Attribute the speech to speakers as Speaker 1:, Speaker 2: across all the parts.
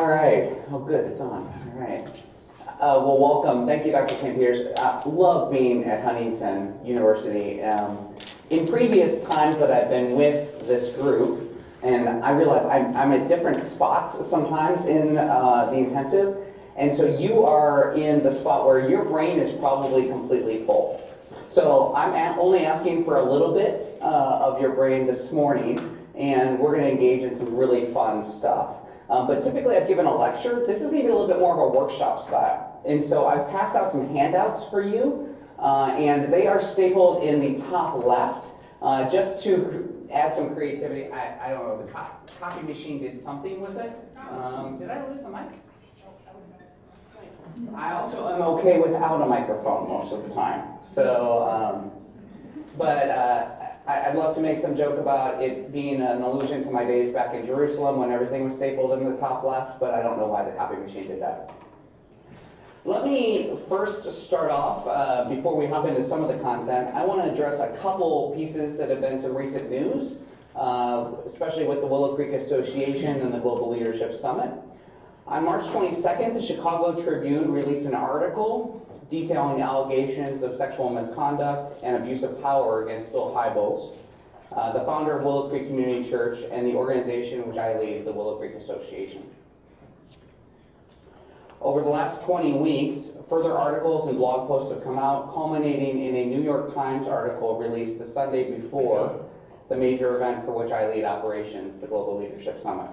Speaker 1: All right. Oh, good. It's on. All right. Well, welcome. Thank you, Dr. St. Peters. Love being at Huntington University. In previous times that I've been with this group, and I realize I'm at different spots sometimes in the intensive, and so you are in the spot where your brain is probably completely full. So I'm only asking for a little bit of your brain this morning, and we're going to engage in some really fun stuff. But typically I've given a lecture. This is going to be a little bit more of a workshop style. And so I've passed out some handouts for you, and they are stapled in the top left just to add some creativity. I don't know, the copy machine did something with it. Did I lose the mic? I also am okay without a microphone most of the time. So, I'd love to make some joke about it being an allusion to my days back in Jerusalem when everything was stapled in the top left, but I don't know why the copy machine did that. Let me first start off, before we hop into some of the content, I want to address a couple pieces that have been some recent news, especially with the Willow Creek Association and the Global Leadership Summit. On March 22nd, the Chicago Tribune released an article detailing allegations of sexual misconduct and abuse of power against Bill Hybels, the founder of Willow Creek Community Church and the organization which I lead, the Willow Creek Association. Over the last 20 weeks, further articles and blog posts have come out, culminating in a New York Times article released the Sunday before the major event for which I lead operations, the Global Leadership Summit.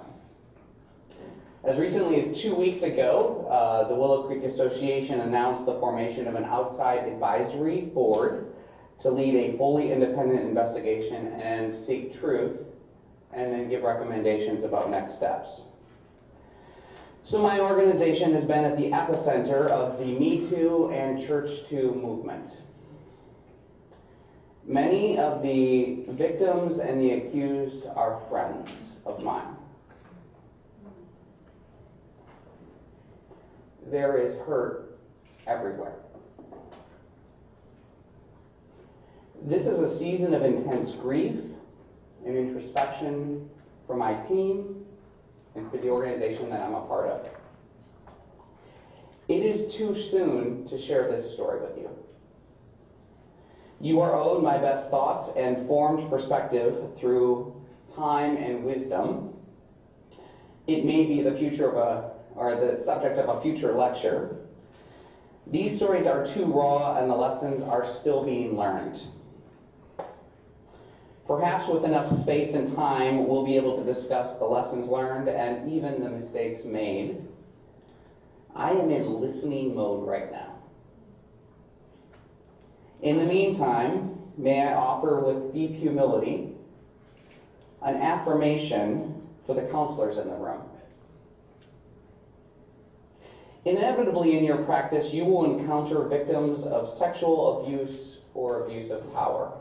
Speaker 1: As recently as 2 weeks ago, the Willow Creek Association announced the formation of an outside advisory board to lead a fully independent investigation and seek truth, and then give recommendations about next steps. So my organization has been at the epicenter of the Me Too and Church Too movement. Many of the victims and the accused are friends of mine. There is hurt everywhere. This is a season of intense grief and introspection for my team and for the organization that I'm a part of. It is too soon to share this story with you. You are owed my best thoughts and formed perspective through time and wisdom. It may be the subject of a future lecture. These stories are too raw and the lessons are still being learned. Perhaps with enough space and time, we'll be able to discuss the lessons learned and even the mistakes made. I am in listening mode right now. In the meantime, may I offer with deep humility an affirmation for the counselors in the room. Inevitably in your practice, you will encounter victims of sexual abuse or abuse of power.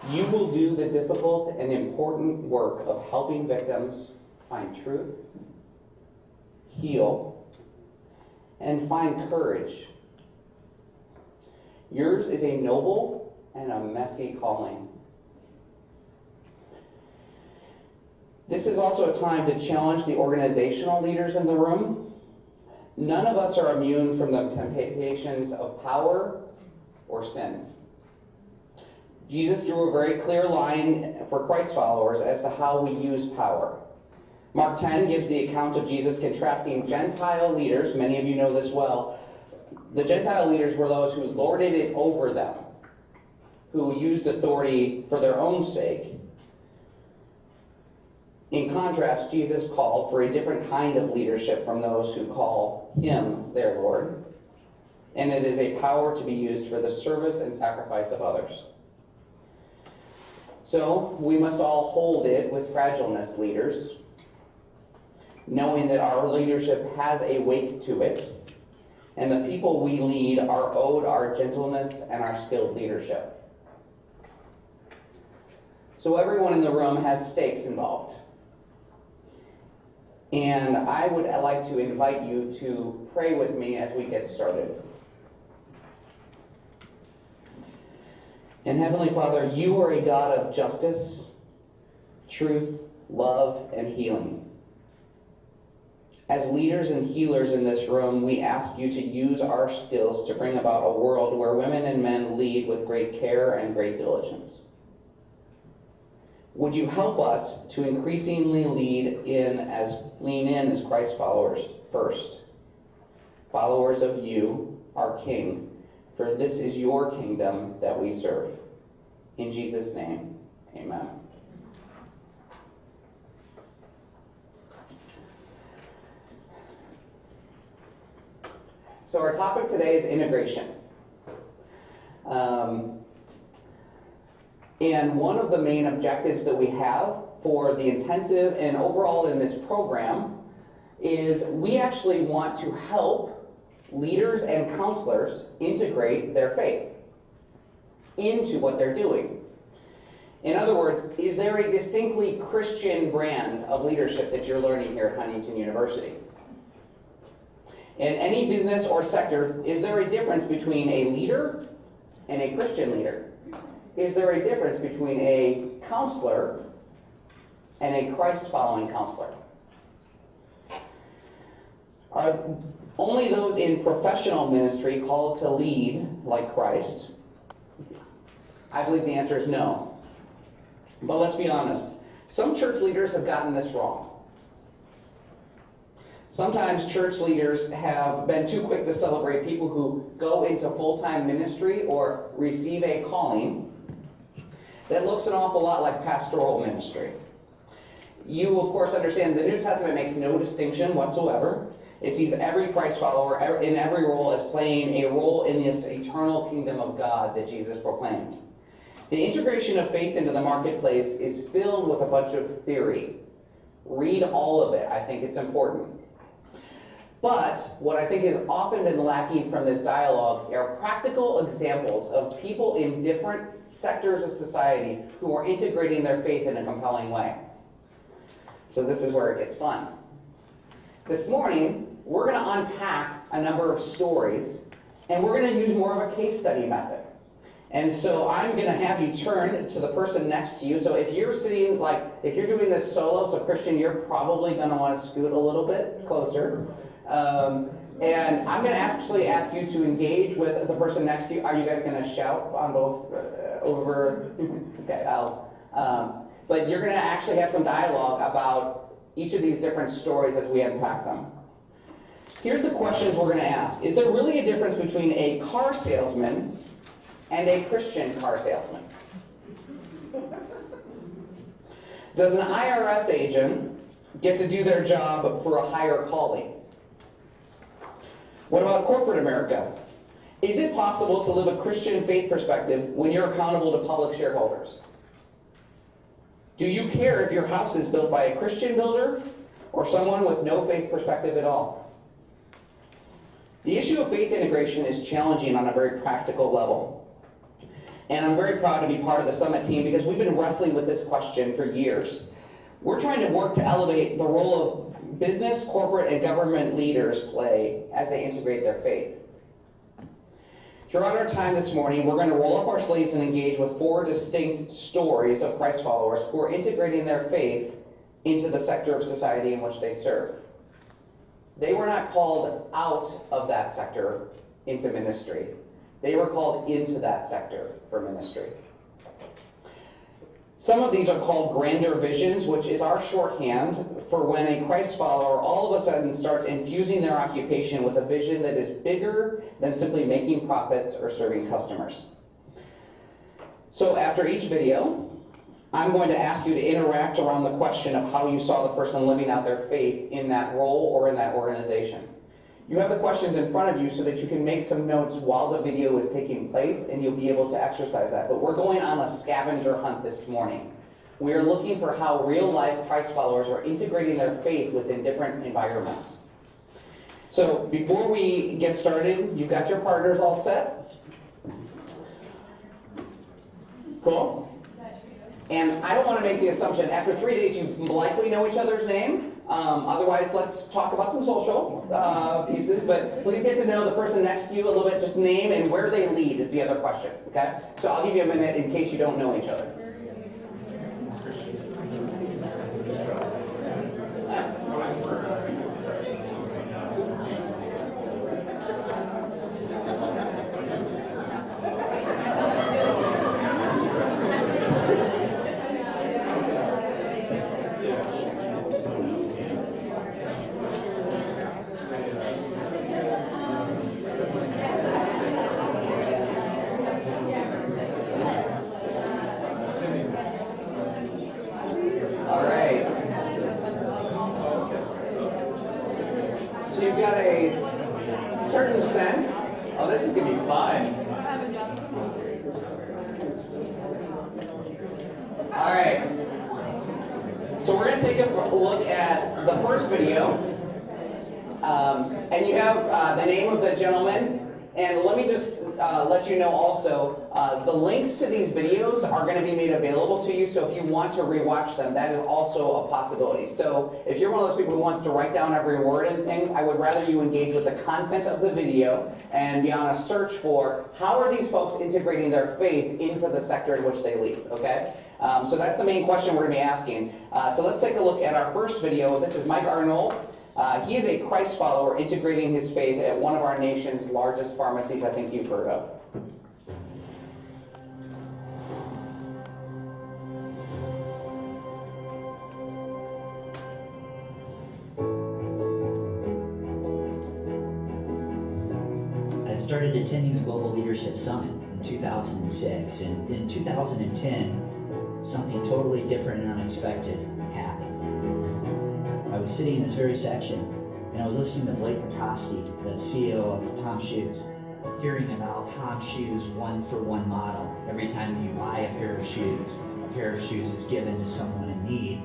Speaker 1: You will do the difficult and important work of helping victims find truth, heal, and find courage. Yours is a noble and a messy calling. This is also a time to challenge the organizational leaders in the room. None of us are immune from the temptations of power or sin. Jesus drew a very clear line for Christ followers as to how we use power. Mark 10 gives the account of Jesus contrasting Gentile leaders. Many of you know this well. The Gentile leaders were those who lorded it over them, who used authority for their own sake. In contrast, Jesus called for a different kind of leadership from those who call him their Lord, and it is a power to be used for the service and sacrifice of others. So, we must all hold it with fragileness, leaders, knowing that our leadership has a weight to it, and the people we lead are owed our gentleness and our skilled leadership. So everyone in the room has stakes involved. And I would like to invite you to pray with me as we get started. And Heavenly Father, you are a God of justice, truth, love, and healing. As leaders and healers in this room, we ask you to use our skills to bring about a world where women and men lead with great care and great diligence. Would you help us to increasingly lean in as Christ followers first, followers of you, our King, for this is your kingdom that we serve. In Jesus' name, amen. So our topic today is integration. And one of the main objectives that we have for the intensive and overall in this program is we actually want to help leaders and counselors integrate their faith into what they're doing. In other words, is there a distinctly Christian brand of leadership that you're learning here at Huntington University? In any business or sector, is there a difference between a leader and a Christian leader? Is there a difference between a counselor and a Christ-following counselor? Are only those in professional ministry called to lead like Christ? I believe the answer is no. But let's be honest. Some church leaders have gotten this wrong. Sometimes church leaders have been too quick to celebrate people who go into full-time ministry or receive a calling that looks an awful lot like pastoral ministry. You, of course, understand the New Testament makes no distinction whatsoever. It sees every Christ follower in every role as playing a role in this eternal kingdom of God that Jesus proclaimed. The integration of faith into the marketplace is filled with a bunch of theory. Read all of it. I think it's important. But what I think has often been lacking from this dialogue are practical examples of people in different sectors of society who are integrating their faith in a compelling way. So this is where it gets fun. This morning, we're going to unpack a number of stories, and we're going to use more of a case study method. And so I'm going to have you turn to the person next to you. So if you're sitting, if you're doing this solo, so Christian, you're probably going to want to scoot a little bit closer. And I'm going to actually ask you to engage with the person next to you. Are you guys going to shout on both over? Okay, but you're going to actually have some dialogue about each of these different stories as we unpack them. Here's the questions we're going to ask. Is there really a difference between a car salesman and a Christian car salesman? Does an IRS agent get to do their job for a higher calling? What about corporate America? Is it possible to live a Christian faith perspective when you're accountable to public shareholders? Do you care if your house is built by a Christian builder or someone with no faith perspective at all? The issue of faith integration is challenging on a very practical level. And I'm very proud to be part of the Summit team because we've been wrestling with this question for years. We're trying to work to elevate the role of business, corporate, and government leaders play as they integrate their faith. Throughout our time this morning, we're going to roll up our sleeves and engage with 4 distinct stories of Christ followers who are integrating their faith into the sector of society in which they serve. They were not called out of that sector into ministry. They were called into that sector for ministry. Some of these are called grander visions, which is our shorthand for when a Christ follower all of a sudden starts infusing their occupation with a vision that is bigger than simply making profits or serving customers. So after each video, I'm going to ask you to interact around the question of how you saw the person living out their faith in that role or in that organization. You have the questions in front of you so that you can make some notes while the video is taking place and you'll be able to exercise that. But we're going on a scavenger hunt this morning. We are looking for how real-life Christ followers are integrating their faith within different environments. So before we get started, you've got your partners all set? Cool? And I don't want to make the assumption, after 3 days you likely know each other's name. Otherwise, let's talk about some social pieces, but please get to know the person next to you a little bit. Just name and where they lead is the other question, okay? So I'll give you a minute in case you don't know each other. take a look at the first video. And you have the name of the gentleman. And let me just let you know also, the links to these videos are going to be made available to you, so if you want to rewatch them, that is also a possibility. So if you're one of those people who wants to write down every word and things, I would rather you engage with the content of the video and be on a search for how are these folks integrating their faith into the sector in which they lead, okay? So that's the main question we're going to be asking. So let's take a look at our first video. This is Mike Arnold. He is a Christ follower integrating his faith at one of our nation's largest pharmacies I think you've heard of.
Speaker 2: I started attending the Global Leadership Summit in 2006, and in 2010, something totally different and unexpected happened. I was sitting in this very section, and I was listening to Blake McCoskey, the CEO of Tom Shoes, hearing about Tom Shoes' one-for-one model. Every time that you buy a pair of shoes is given to someone in need.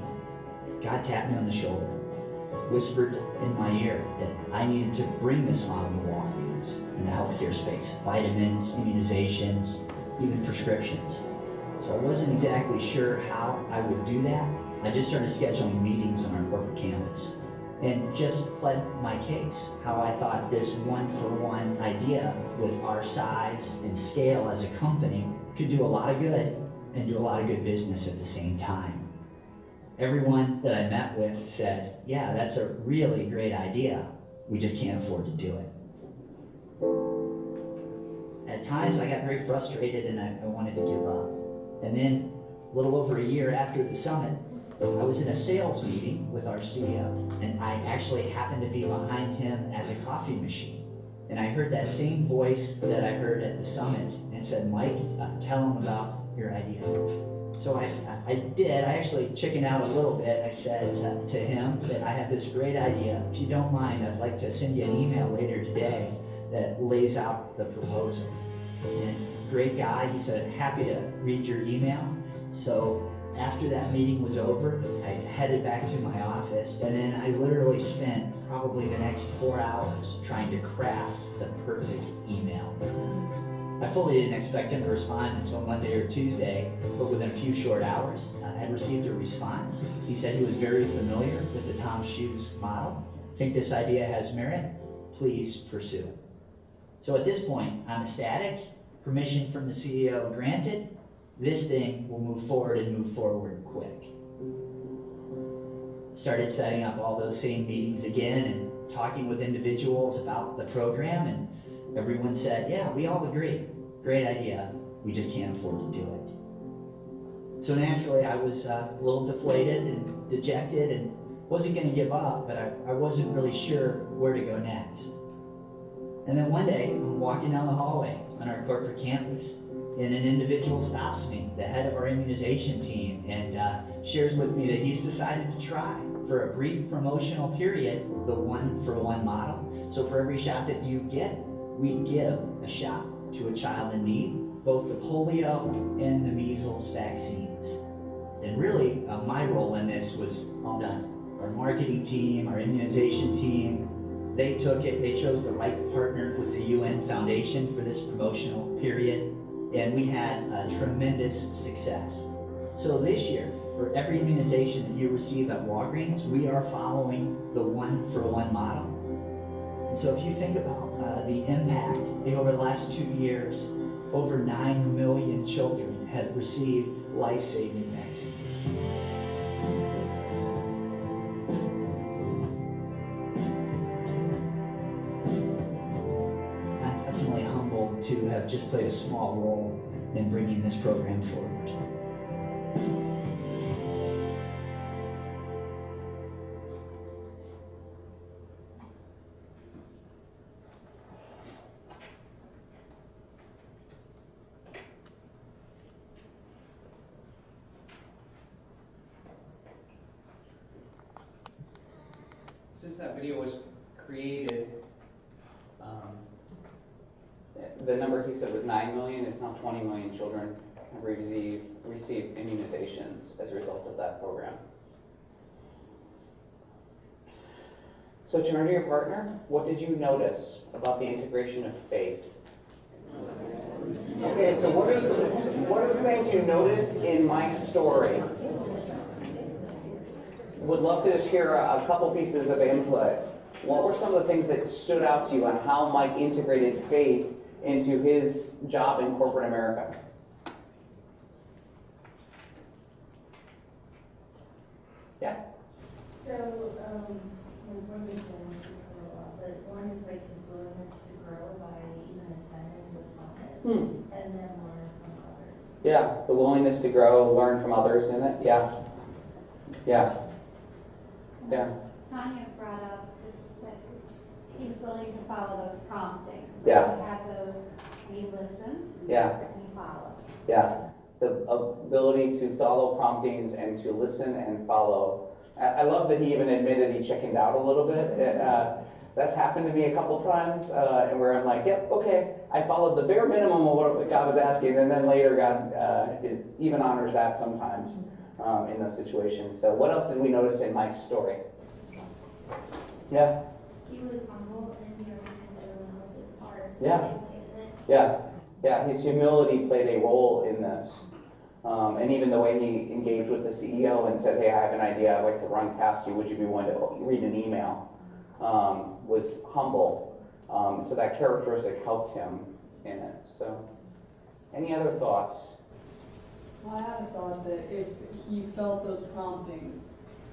Speaker 2: God tapped me on the shoulder, whispered in my ear that I needed to bring this model to Walgreens in the healthcare space, vitamins, immunizations, even prescriptions. So I wasn't exactly sure how I would do that. I just started scheduling meetings on our corporate campus and just pled my case, how I thought this one-for-one idea with our size and scale as a company could do a lot of good and do a lot of good business at the same time. Everyone that I met with said, yeah, that's a really great idea. We just can't afford to do it. At times I got very frustrated and I wanted to give up. And then a little over a year after the summit, I was in a sales meeting with our CEO, and I actually happened to be behind him at the coffee machine. And I heard that same voice that I heard at the summit and said, Mike, tell him about your idea. So I did. I actually chickened out a little bit. I said to him that I have this great idea. If you don't mind, I'd like to send you an email later today that lays out the proposal. And great guy, he said, happy to read your email. So after that meeting was over, I headed back to my office, and then I literally spent probably the next 4 hours trying to craft the perfect email. I fully didn't expect him to respond until Monday or Tuesday, but within a few short hours, I had received a response. He said he was very familiar with the Tom Shoes model. Think this idea has merit? Please pursue it. So at this point, I'm ecstatic. Permission from the CEO granted. This thing will move forward and move forward quick. Started setting up all those same meetings again and talking with individuals about the program, and everyone said, yeah, we all agree. Great idea. We just can't afford to do it. So naturally, I was a little deflated and dejected and wasn't going to give up, but I wasn't really sure where to go next. And then one day, I'm walking down the hallway on our corporate campus, and an individual stops me, the head of our immunization team, and shares with me that he's decided to try, for a brief promotional period, the one-for-one model. So for every shot that you get, we give a shot to a child in need, both the polio and the measles vaccines. And really, my role in this was all done. Our marketing team, our immunization team, they took it, they chose the right partner with the UN Foundation for this promotional period, and we had a tremendous success. So this year, for every immunization that you receive at Walgreens, we are following the one-for-one model. And so if you think about the impact over the last 2 years, over 9 million children have received life-saving vaccines. I'm definitely humbled to have just played a small role in bringing this program forward.
Speaker 1: Since that video was created, the number he said was 9 million. It's now 20 million children have received immunizations as a result of that program. So turn to your partner. What did you notice about the integration of faith? Okay, so what are the things you noticed in Mike's story? Would love to just hear a couple pieces of input. What were some of the things that stood out to you on how Mike integrated faith into his job in corporate America? Yeah.
Speaker 3: So, one reason a lot, but one is like his willingness to grow by even attending the summit and then learn from others.
Speaker 1: Yeah, the willingness to grow, learn from others in it. Yeah. Yeah. Yeah.
Speaker 4: Tanya brought up just that he was willing to follow those promptings.
Speaker 1: Yeah.
Speaker 4: He had those, he listened,
Speaker 1: Yeah.
Speaker 4: and he followed.
Speaker 1: Yeah. The ability to follow promptings and to listen and follow. I love that he even admitted he chickened out a little bit. That's happened to me a couple times, and where I'm like, yep, okay, I followed the bare minimum of what God was asking, and then later God even honors that sometimes in those situations. So what else did we notice in Mike's story? Yeah.
Speaker 3: He was humble and he recognized everyone else's part.
Speaker 1: Yeah. Yeah. Yeah, his humility played a role in this. And even the way he engaged with the CEO and said, hey, I have an idea I'd like to run past you. Would you be willing to read an email? Was humble. So that characteristic helped him in it. So any other thoughts?
Speaker 5: Well, I had a thought that if he felt those promptings,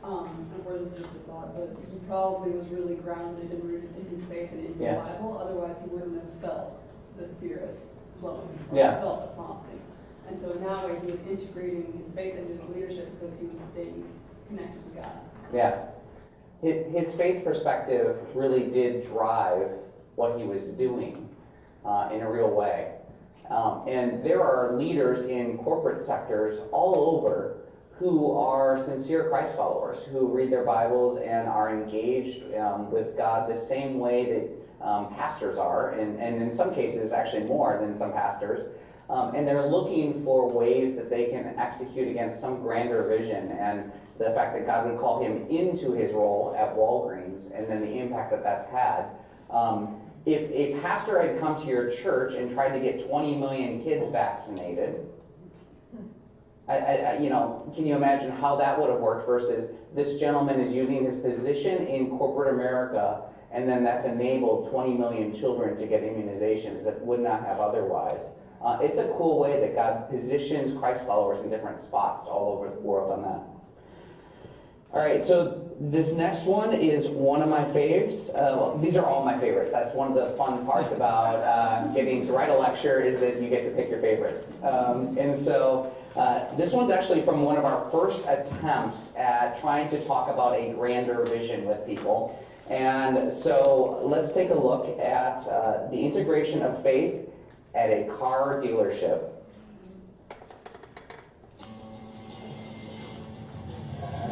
Speaker 5: and where this is just a thought, but he probably was really grounded and rooted in his faith and in his
Speaker 1: Yeah.
Speaker 5: Bible. Otherwise, he wouldn't have felt the Spirit flowing.
Speaker 1: Yeah.
Speaker 5: Felt the prompting. And so in that way, he was integrating his faith into his leadership because he was staying connected to God.
Speaker 1: Yeah. His faith perspective really did drive what he was doing in a real way. And there are leaders in corporate sectors all over who are sincere Christ followers, who read their Bibles and are engaged with God the same way that pastors are, and in some cases actually more than some pastors. And they're looking for ways that they can execute against some grander vision, and the fact that God would call him into his role at Walgreens, and then the impact that that's had. If a pastor had come to your church and tried to get 20 million kids vaccinated, can you imagine how that would have worked versus this gentleman is using his position in corporate America, and then that's enabled 20 million children to get immunizations that would not have otherwise. It's a cool way that God positions Christ followers in different spots all over the world on that. All right, so this next one is one of my faves. These are all my favorites. That's one of the fun parts about getting to write a lecture is that you get to pick your favorites. And so this one's actually from one of our first attempts at trying to talk about a grander vision with people. And so let's take a look at the integration of faith at a car dealership.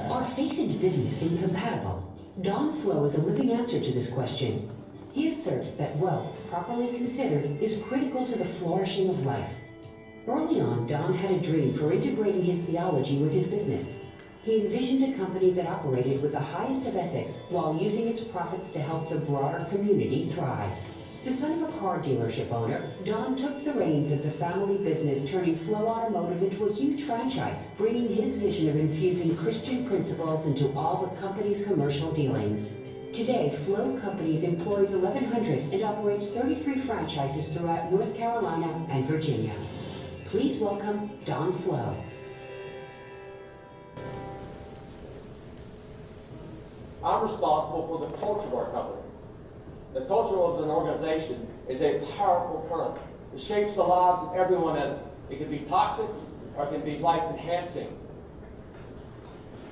Speaker 6: Are faith and business incompatible? Don Flo is a living answer to this question. He asserts that wealth, properly considered, is critical to the flourishing of life. Early on, Don had a dream for integrating his theology with his business. He envisioned a company that operated with the highest of ethics while using its profits to help the broader community thrive. The son of a car dealership owner, Don took the reins of the family business, turning Flo Automotive into a huge franchise, bringing his vision of infusing Christian principles into all the company's commercial dealings. Today, Flo Companies employs 1,100 and operates 33 franchises throughout North Carolina and Virginia. Please welcome Don Flo.
Speaker 7: I'm responsible for the culture of our company. The culture of an organization is a powerful current. It shapes the lives of everyone in it. It can be toxic or it can be life-enhancing.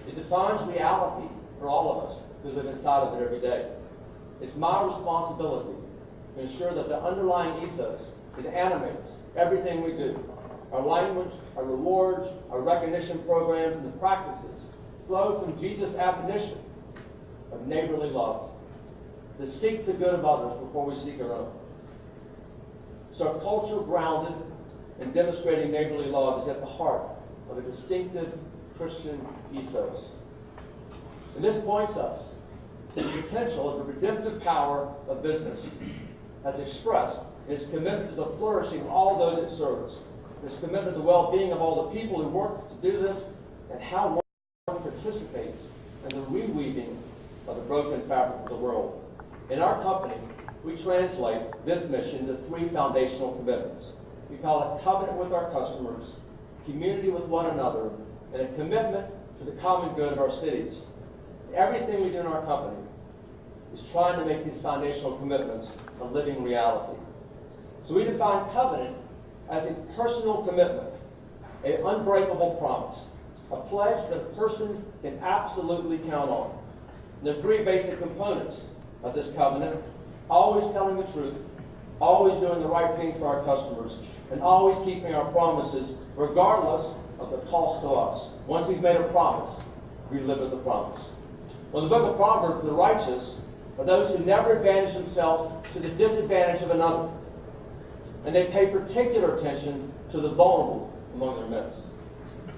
Speaker 7: It defines reality for all of us who live inside of it every day. It's my responsibility to ensure that the underlying ethos that animates everything we do, our language, our rewards, our recognition programs, and the practices flow from Jesus' admonition of neighborly love, to seek the good of others before we seek our own. So a culture grounded in demonstrating neighborly love is at the heart of a distinctive Christian ethos. And this points us to the potential of the redemptive power of business, as expressed in its commitment to the flourishing of all those it serves, its commitment to the well-being of all the people who work to do this, and how one participates in the reweaving of the broken fabric of the world. In our company, we translate this mission into 3 foundational commitments. We call it covenant with our customers, community with one another, and a commitment to the common good of our cities. Everything we do in our company is trying to make these foundational commitments a living reality. So we define covenant as a personal commitment, an unbreakable promise, a pledge that a person can absolutely count on. And there are 3 basic components of this covenant: always telling the truth, always doing the right thing for our customers, and always keeping our promises regardless of the cost to us. Once we've made a promise, we live with the promise. Well, the book of Proverbs, the righteous are those who never advantage themselves to the disadvantage of another, and they pay particular attention to the vulnerable among their midst.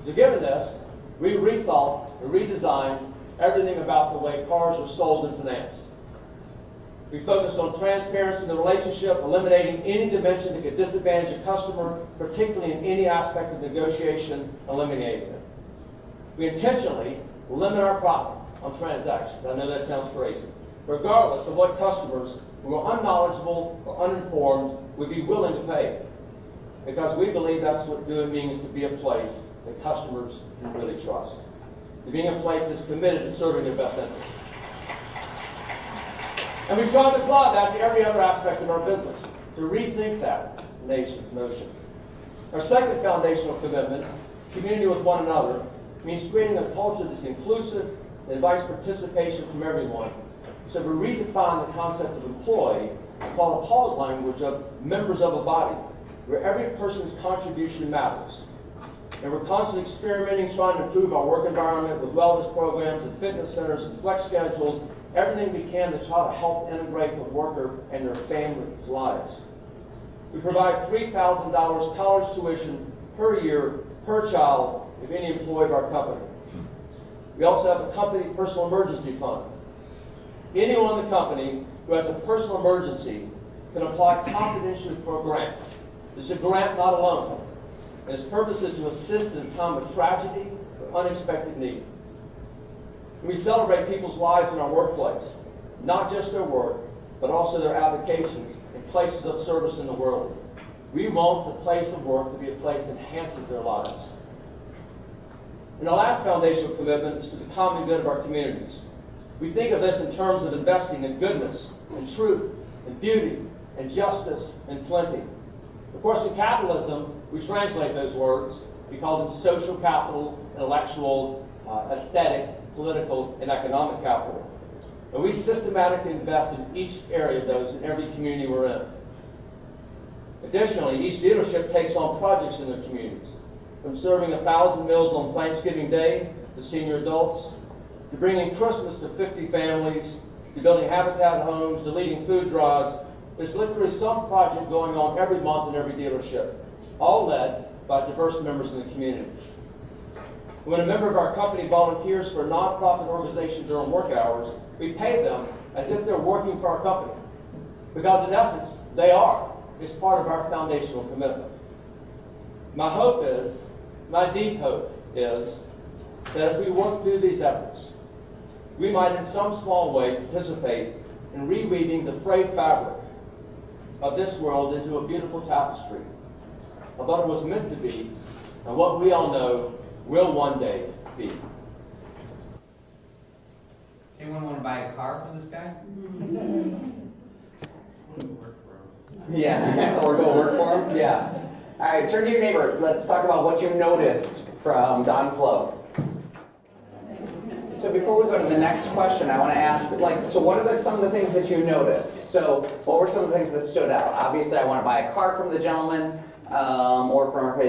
Speaker 7: So given this, we rethought and redesigned everything about the way cars are sold and financed. We focused on transparency in the relationship, eliminating any dimension that could disadvantage a customer, particularly in any aspect of negotiation, eliminating it. We intentionally limit our profit on transactions. I know that sounds crazy. Regardless of what customers who are unknowledgeable or uninformed would be willing to pay. Because we believe that's what doing means, to be a place that customers can really trust. To being a place that's committed to serving their best interests. And we try to apply that to every other aspect of our business, to rethink that notion. Our second foundational commitment, community with one another, means creating a culture that's inclusive and invites participation from everyone. So we redefine the concept of employee and follow Paul's language of members of a body, where every person's contribution matters. And we're constantly experimenting, trying to improve our work environment with wellness programs and fitness centers and flex schedules, everything we can to try to help integrate the worker and their family's lives. We provide $3,000 college tuition per year per child of any employee of our company. We also have a company personal emergency fund. Anyone in the company who has a personal emergency can apply confidentially for a grant. It's a grant, not a loan. And its purpose is to assist in a time of tragedy or unexpected need. We celebrate people's lives in our workplace, not just their work, but also their avocations and places of service in the world. We want the place of work to be a place that enhances their lives. And our last foundational commitment is to the common good of our communities. We think of this in terms of investing in goodness, and truth, and beauty, and justice, and plenty. Of course, in capitalism, we translate those words. We call them social capital, intellectual, aesthetic, political, and economic capital. And we systematically invest in each area of those in every community we're in. Additionally, each dealership takes on projects in their communities, from serving 1,000 meals on Thanksgiving Day to senior adults, to bringing Christmas to 50 families, to building habitat homes, to leading food drives. There's literally some project going on every month in every dealership, all led by diverse members in the community. When a member of our company volunteers for a nonprofit organization during work hours, we pay them as if they're working for our company. Because in essence, they are. It's part of our foundational commitment. My hope is, my deep hope is, that as we work through these efforts, we might in some small way participate in reweaving the frayed fabric of this world into a beautiful tapestry of what it was meant to be and what we all know will one day be.
Speaker 8: Anyone want to buy a car for this guy?
Speaker 1: Yeah, or go work for him? Yeah. All right, turn to your neighbor. Let's talk about what you noticed from Don Flo. So before we go to the next question, I want to ask, so what are some of the things that you noticed? So what were some of the things that stood out? Obviously, I want to buy a car from the gentleman, or from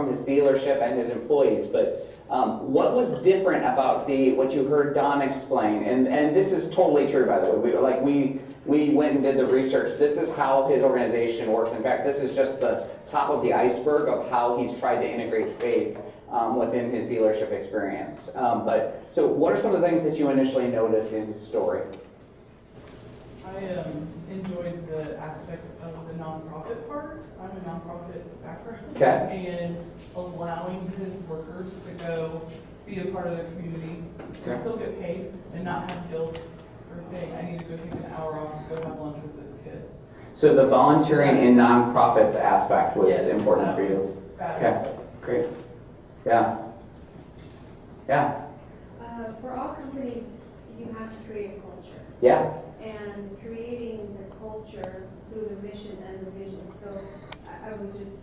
Speaker 1: his dealership and his employees. But what was different about what you heard Don explain? And this is totally true, by the way. We went and did the research. This is how his organization works. In fact, this is just the top of the iceberg of how he's tried to integrate faith within his dealership experience. So what are some of the things that you initially noticed in his story?
Speaker 9: I enjoyed the aspect of the nonprofit part. I'm a nonprofit background.
Speaker 1: Okay.
Speaker 9: And allowing his workers to go be a part of the community,
Speaker 1: Okay.
Speaker 9: and still get paid, and not have guilt for saying, I need to go take an hour off to go have lunch with this kid.
Speaker 1: So the volunteering in nonprofits aspect was
Speaker 9: Yes,
Speaker 1: important
Speaker 9: that
Speaker 1: for you.
Speaker 9: was
Speaker 1: Okay,
Speaker 9: fabulous.
Speaker 1: great. Yeah. Yeah.
Speaker 4: For all companies, you have to create a culture.
Speaker 1: Yeah.
Speaker 4: And creating the culture through the mission and the vision. So I was just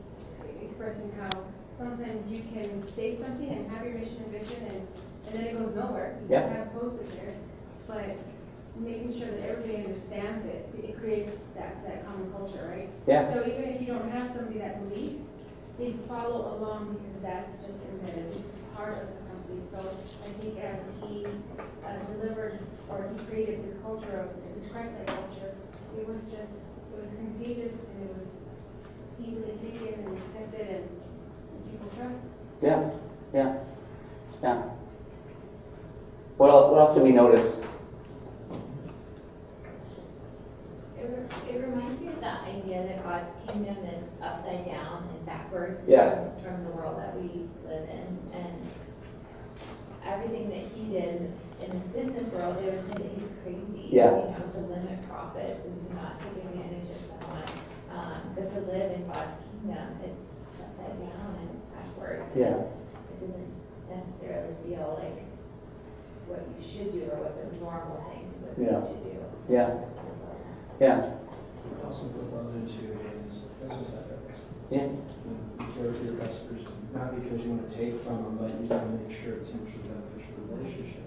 Speaker 4: expressing how sometimes you can say something and have your mission and vision and then it goes nowhere. You
Speaker 1: Yeah.
Speaker 4: just have posters there. But making sure that everybody understands it, it creates that common culture, right?
Speaker 1: Yeah.
Speaker 4: So even if you don't have somebody that believes, they follow along because that's just embedded. It's part of the company. So I think as he delivered or he created this culture of this Christ-like culture, it was contagious and it was easily taken and accepted and people trust.
Speaker 1: Yeah. Yeah. Yeah. What else did we notice?
Speaker 10: It reminds me of the idea that God's kingdom is upside down and backwards
Speaker 1: Yeah.
Speaker 10: from the world that we live in. And everything that he did in the business world, they would say that he was crazy.
Speaker 1: Yeah.
Speaker 10: You know, to limit profits and to not take advantage of someone. But to live in God's kingdom, it's upside down and backwards.
Speaker 1: Yeah.
Speaker 10: It doesn't necessarily feel like what you should do or what the normal thing would be
Speaker 1: Yeah.
Speaker 10: to do.
Speaker 1: Yeah. Yeah.
Speaker 11: Also put those into is business ethics.
Speaker 1: Yeah.
Speaker 11: You care for your customers, not because you want to take from them, but you want to make sure it's mutually beneficial relationship.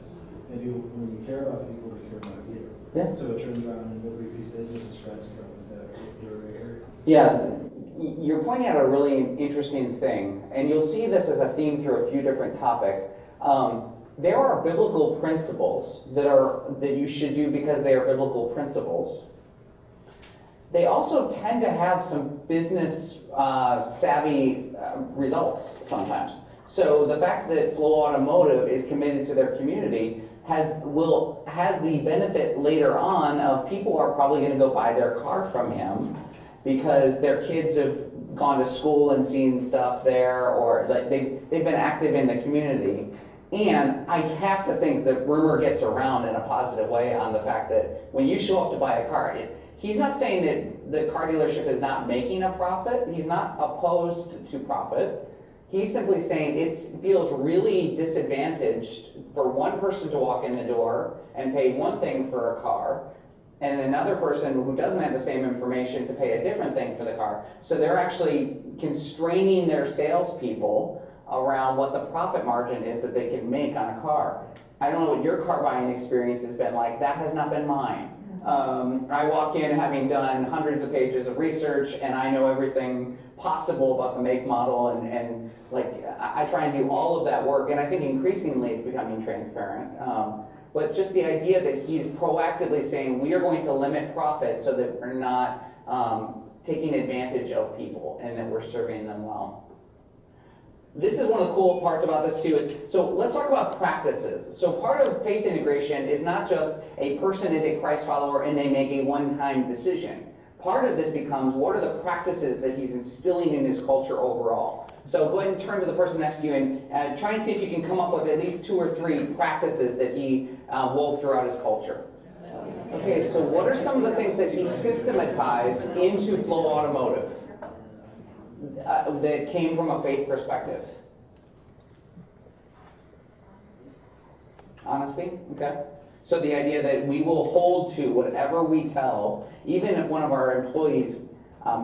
Speaker 11: Maybe when you care about people, they care about you.
Speaker 1: Yeah.
Speaker 11: So it turns around and repeat business and spreads throughout your area.
Speaker 1: Yeah, you're pointing out a really interesting thing, and you'll see this as a theme through a few different topics. There are biblical principles that you should do because they are biblical principles. They also tend to have some business savvy results sometimes. So the fact that Flow Automotive is committed to their community has the benefit later on of people are probably going to go buy their car from him because their kids have gone to school and seen stuff there, or like they've been active in the community. And I have to think that rumor gets around in a positive way on the fact that when you show up to buy a car, he's not saying that the car dealership is not making a profit. He's not opposed to profit. He's simply saying it feels really disadvantaged for one person to walk in the door and pay one thing for a car, and another person who doesn't have the same information to pay a different thing for the car. So they're actually constraining their salespeople around what the profit margin is that they can make on a car. I don't know what your car buying experience has been like. That has not been mine. I walk in having done hundreds of pages of research, and I know everything possible about the make, model, and like I try and do all of that work, and I think increasingly it's becoming transparent. But just the idea that he's proactively saying we are going to limit profit so that we're not taking advantage of people and that we're serving them well. This is one of the cool parts about this too. So let's talk about practices. So part of faith integration is not just a person is a Christ follower and they make a one-time decision. Part of this becomes what are the practices that he's instilling in his culture overall. So go ahead and turn to the person next to you and try and see if you can come up with at least 2 or 3 practices that he wove throughout his culture. Okay, so what are some of the things that he systematized into Flow Automotive that came from a faith perspective? Honesty, okay. So the idea that we will hold to whatever we tell, even if one of our employees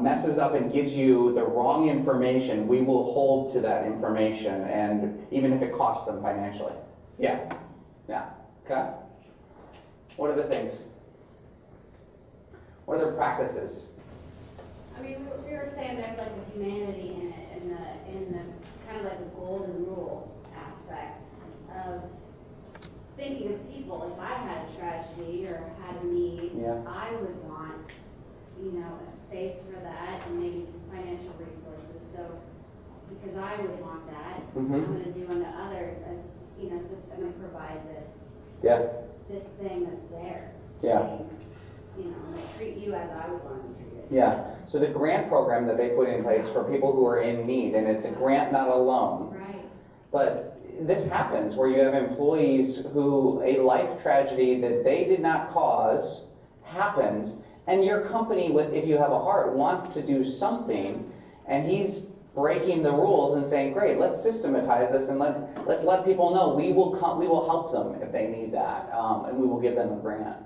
Speaker 1: messes up and gives you the wrong information, we will hold to that information, and even if it costs them financially. Yeah, yeah, okay. What other things? What other practices?
Speaker 3: I mean, we were saying there's like a humanity in it, in the kind of like the golden rule aspect of thinking of people. If I had a tragedy or had a need,
Speaker 1: Yeah.
Speaker 3: I would want, a space for that and maybe some financial resources. So, because I would want that,
Speaker 1: Mm-hmm.
Speaker 3: I'm going to do unto others as, so I'm going to provide
Speaker 1: Yeah.
Speaker 3: this thing that's there.
Speaker 1: Yeah.
Speaker 3: Saying, treat you as I would want to be treated.
Speaker 1: Yeah, so the grant program that they put in place for people who are in need, and it's a grant, not a loan.
Speaker 3: Right.
Speaker 1: But this happens where you have employees who a life tragedy that they did not cause happens, and your company, if you have a heart, wants to do something, and he's breaking the rules and saying, great, let's systematize this and let's let people know we will help them if they need that, and we will give them a grant.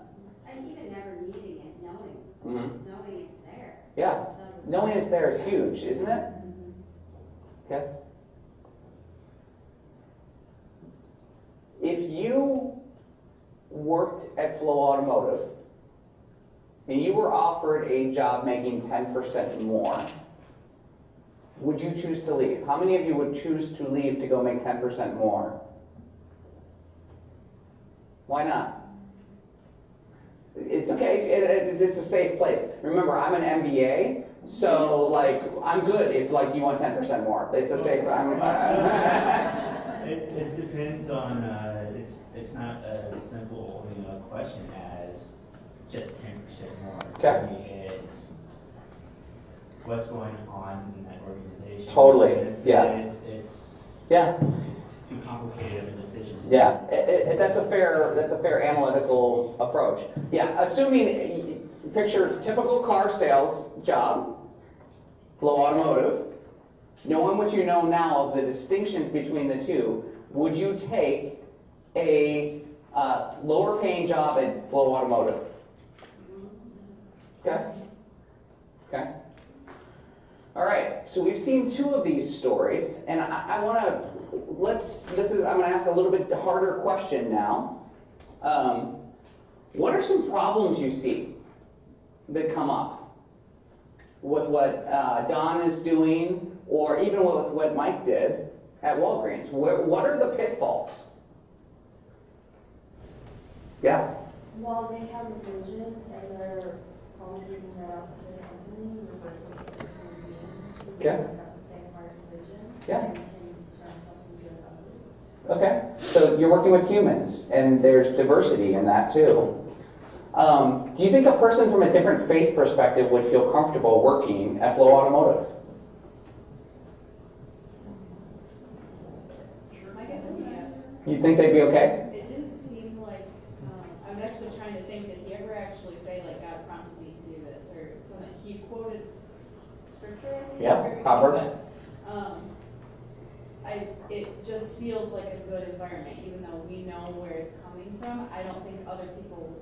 Speaker 3: And even never needing it, knowing
Speaker 1: Mm-hmm.
Speaker 3: it's there.
Speaker 1: Yeah, knowing it's there is huge, isn't it? Okay. If you worked at Flow Automotive and you were offered a job making 10% more, would you choose to leave? How many of you would choose to leave to go make 10% more? Why not? It's okay. It's a safe place. Remember, I'm an MBA, so like I'm good if like you want 10% more. It's a safe.
Speaker 12: It depends on. It's not a simple question as just 10% more.
Speaker 1: Okay.
Speaker 12: I mean, it's what's going on in that organization.
Speaker 1: Totally.
Speaker 12: And
Speaker 1: Yeah.
Speaker 12: It's
Speaker 1: Yeah.
Speaker 12: It's too complicated of a decision.
Speaker 1: Yeah, that's a fair analytical approach. Yeah, assuming picture typical car sales job, Flow Automotive, knowing what you know now of the distinctions between the two, would you take a lower paying job at Flow Automotive? Okay. Okay. All right, so we've seen two of these stories, and I want to, I'm going to ask a little bit harder question now. What are some problems you see that come up with what Don is doing, or even with what Mike did at Walgreens? What are the pitfalls? Yeah?
Speaker 4: While they have a vision and they're probably giving that out to their company,
Speaker 1: Okay.
Speaker 4: have the same heart and vision.
Speaker 1: Yeah.
Speaker 4: And can turn something good about it.
Speaker 1: Okay, so you're working with humans, and there's diversity in that too. Do you think a person from a different faith perspective would feel comfortable working at Flow Automotive?
Speaker 9: I guess yes.
Speaker 1: You think they'd be okay?
Speaker 9: It didn't seem like, I'm actually trying to think, did he ever actually say, like, God prompted me to do this, or something? He quoted scripture, I think.
Speaker 1: Yeah, Proverbs.
Speaker 9: But, it just feels like a good environment, even though we know where it's coming from. I don't think other people,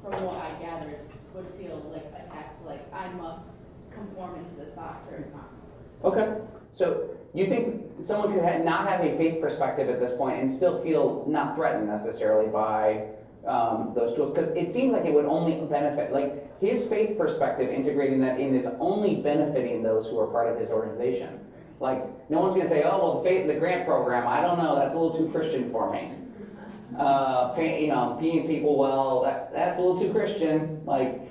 Speaker 9: from what I gathered, would feel like attacked, like, I must conform into this box or it's not.
Speaker 1: Okay, so you think someone could not have a faith perspective at this point and still feel not threatened necessarily by those tools? Because it seems like it would only benefit, like his faith perspective, integrating that in is only benefiting those who are part of his organization. Like, no one's going to say, oh, well, the grant program, I don't know, that's a little too Christian for me. Paying people well, that's a little too Christian. Like,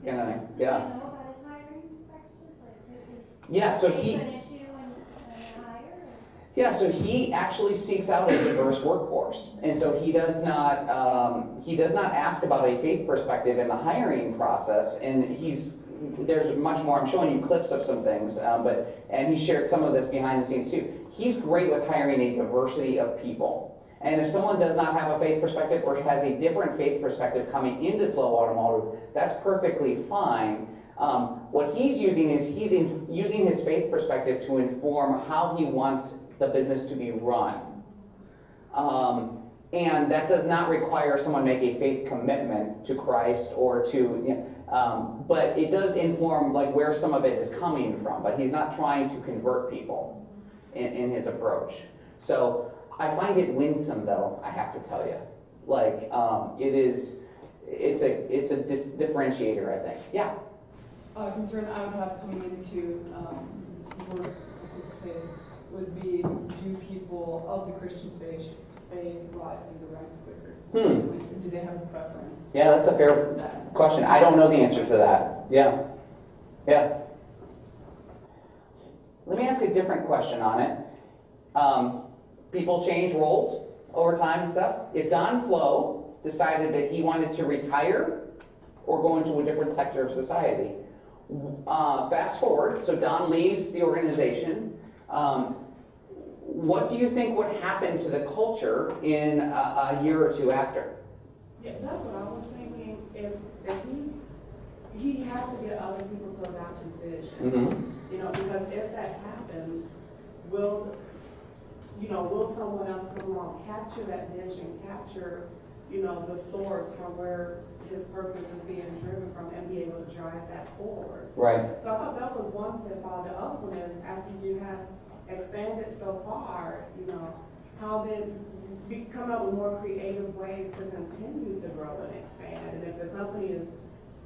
Speaker 1: yeah.
Speaker 3: Do you know about his hiring practices?
Speaker 1: Yeah, so
Speaker 3: Is
Speaker 1: he...
Speaker 3: an issue when they hire?
Speaker 1: Yeah, so he actually seeks out a diverse workforce, and so he does not ask about a faith perspective in the hiring process, and there's much more. I'm showing you clips of some things, and he shared some of this behind the scenes too. He's great with hiring a diversity of people, and if someone does not have a faith perspective or has a different faith perspective coming into Flow Automotive, that's perfectly fine. What he's using is using his faith perspective to inform how he wants the business to be run. And that does not require someone make a faith commitment to Christ or to, but it does inform like where some of it is coming from. But he's not trying to convert people in his approach. So I find it winsome, though, I have to tell you. Like it's a differentiator, I think. Yeah.
Speaker 5: A concern I would have coming into work at this place would be, do people of the Christian faith rise through the ranks quicker? Do they have a preference?
Speaker 1: Yeah, that's a fair question. I don't know the answer to that. Yeah. Yeah. Let me ask a different question on it. People change roles over time and stuff. If Don Flo decided that he wanted to retire or go into a different sector of society. Fast forward, so Don leaves the organization. What do you think would happen to the culture in a year or two after?
Speaker 13: Yeah, that's what I was thinking. If he has to get other people to adopt his vision.
Speaker 1: Mm-hmm.
Speaker 13: You know, because if that happens, will someone else come along, capture that vision, capture, the source from where his purpose is being driven from, and be able to drive that forward.
Speaker 1: Right.
Speaker 13: So I thought that was one pitfall. The other one is after you have expanded so far, how then we come up with more creative ways to continue to grow and expand. And if the company is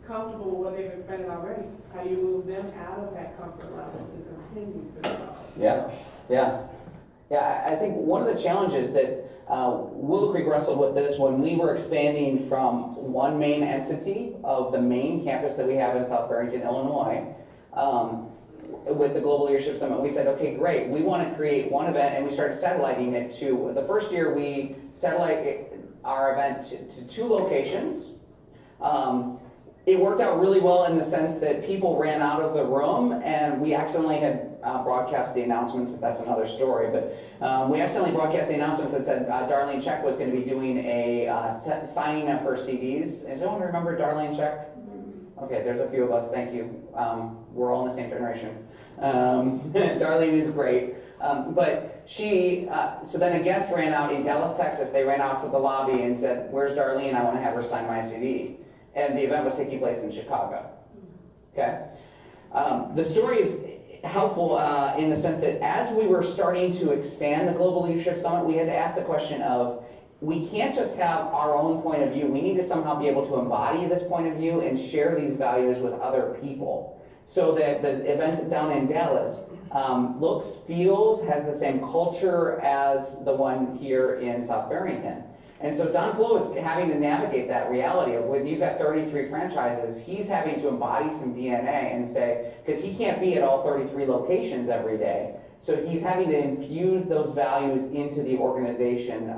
Speaker 13: comfortable with what they've expanded already, how do you move them out of that comfort level to continue to grow?
Speaker 1: Yeah. I think one of the challenges that Willow Creek wrestled with this when we were expanding from one main entity of the main campus that we have in South Barrington, Illinois, with the Global Leadership Summit. We said, okay, great, we want to create one event, and we started satelliting it to, the first year we satellite our event to 2 locations. It worked out really well in the sense that people ran out of the room, and we accidentally had broadcast the announcements. That's another story, but we accidentally broadcast the announcements that said Darlene Check was going to be doing a signing of her CDs. Does anyone remember Darlene Check? Okay, there's a few of us. Thank you. We're all in the same generation. Darlene is great. But she, so then a guest ran out in Dallas, Texas. They ran out to the lobby and said, "Where's Darlene? I want to have her sign my CD." And the event was taking place in Chicago. Okay? The story is helpful in the sense that as we were starting to expand the Global Leadership Summit, we had to ask the question of, we can't just have our own point of view. We need to somehow be able to embody this point of view and share these values with other people. So that the events down in Dallas looks, feels, has the same culture as the one here in South Barrington. And so Don Flo is having to navigate that reality of when you've got 33 franchises, he's having to embody some DNA and say, because he can't be at all 33 locations every day. So he's having to infuse those values into the organization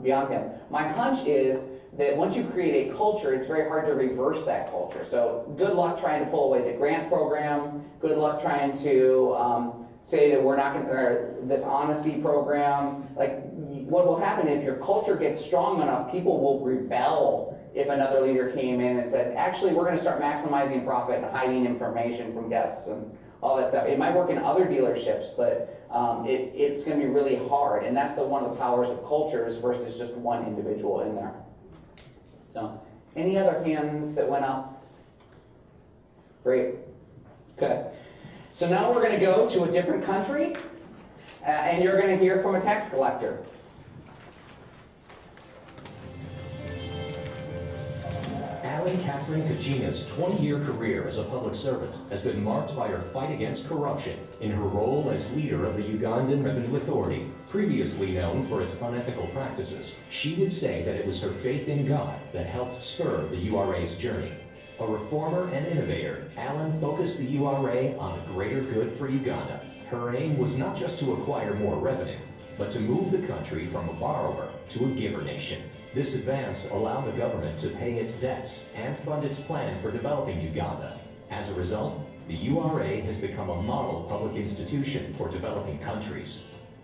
Speaker 1: beyond him. My hunch is that once you create a culture, it's very hard to reverse that culture. So good luck trying to pull away the grant program. Good luck trying to say that we're not going to, or this honesty program. Like, what will happen if your culture gets strong enough, people will rebel if another leader came in and said, actually, we're going to start maximizing profit and hiding information from guests and all that stuff. It might work in other dealerships, but it's going to be really hard. And that's one of the powers of cultures versus just one individual in there. So, any other hands that went up? Great. Okay. So now we're going to go to a different country, and you're going to hear from a tax collector.
Speaker 14: Alan Catherine Kajina's 20-year career as a public servant has been marked by her fight against corruption in her role as leader of the Ugandan Revenue Authority. Previously known for its unethical practices, she would say that it was her faith in God that helped spur the URA's journey. A reformer and innovator, Alan focused the URA on a greater good for Uganda. Her aim was not just to acquire more revenue, but to move the country from a borrower to a giver nation. This advance allowed the government to pay its debts and fund its plan for developing Uganda. As a result, the URA has become a model public institution for developing countries.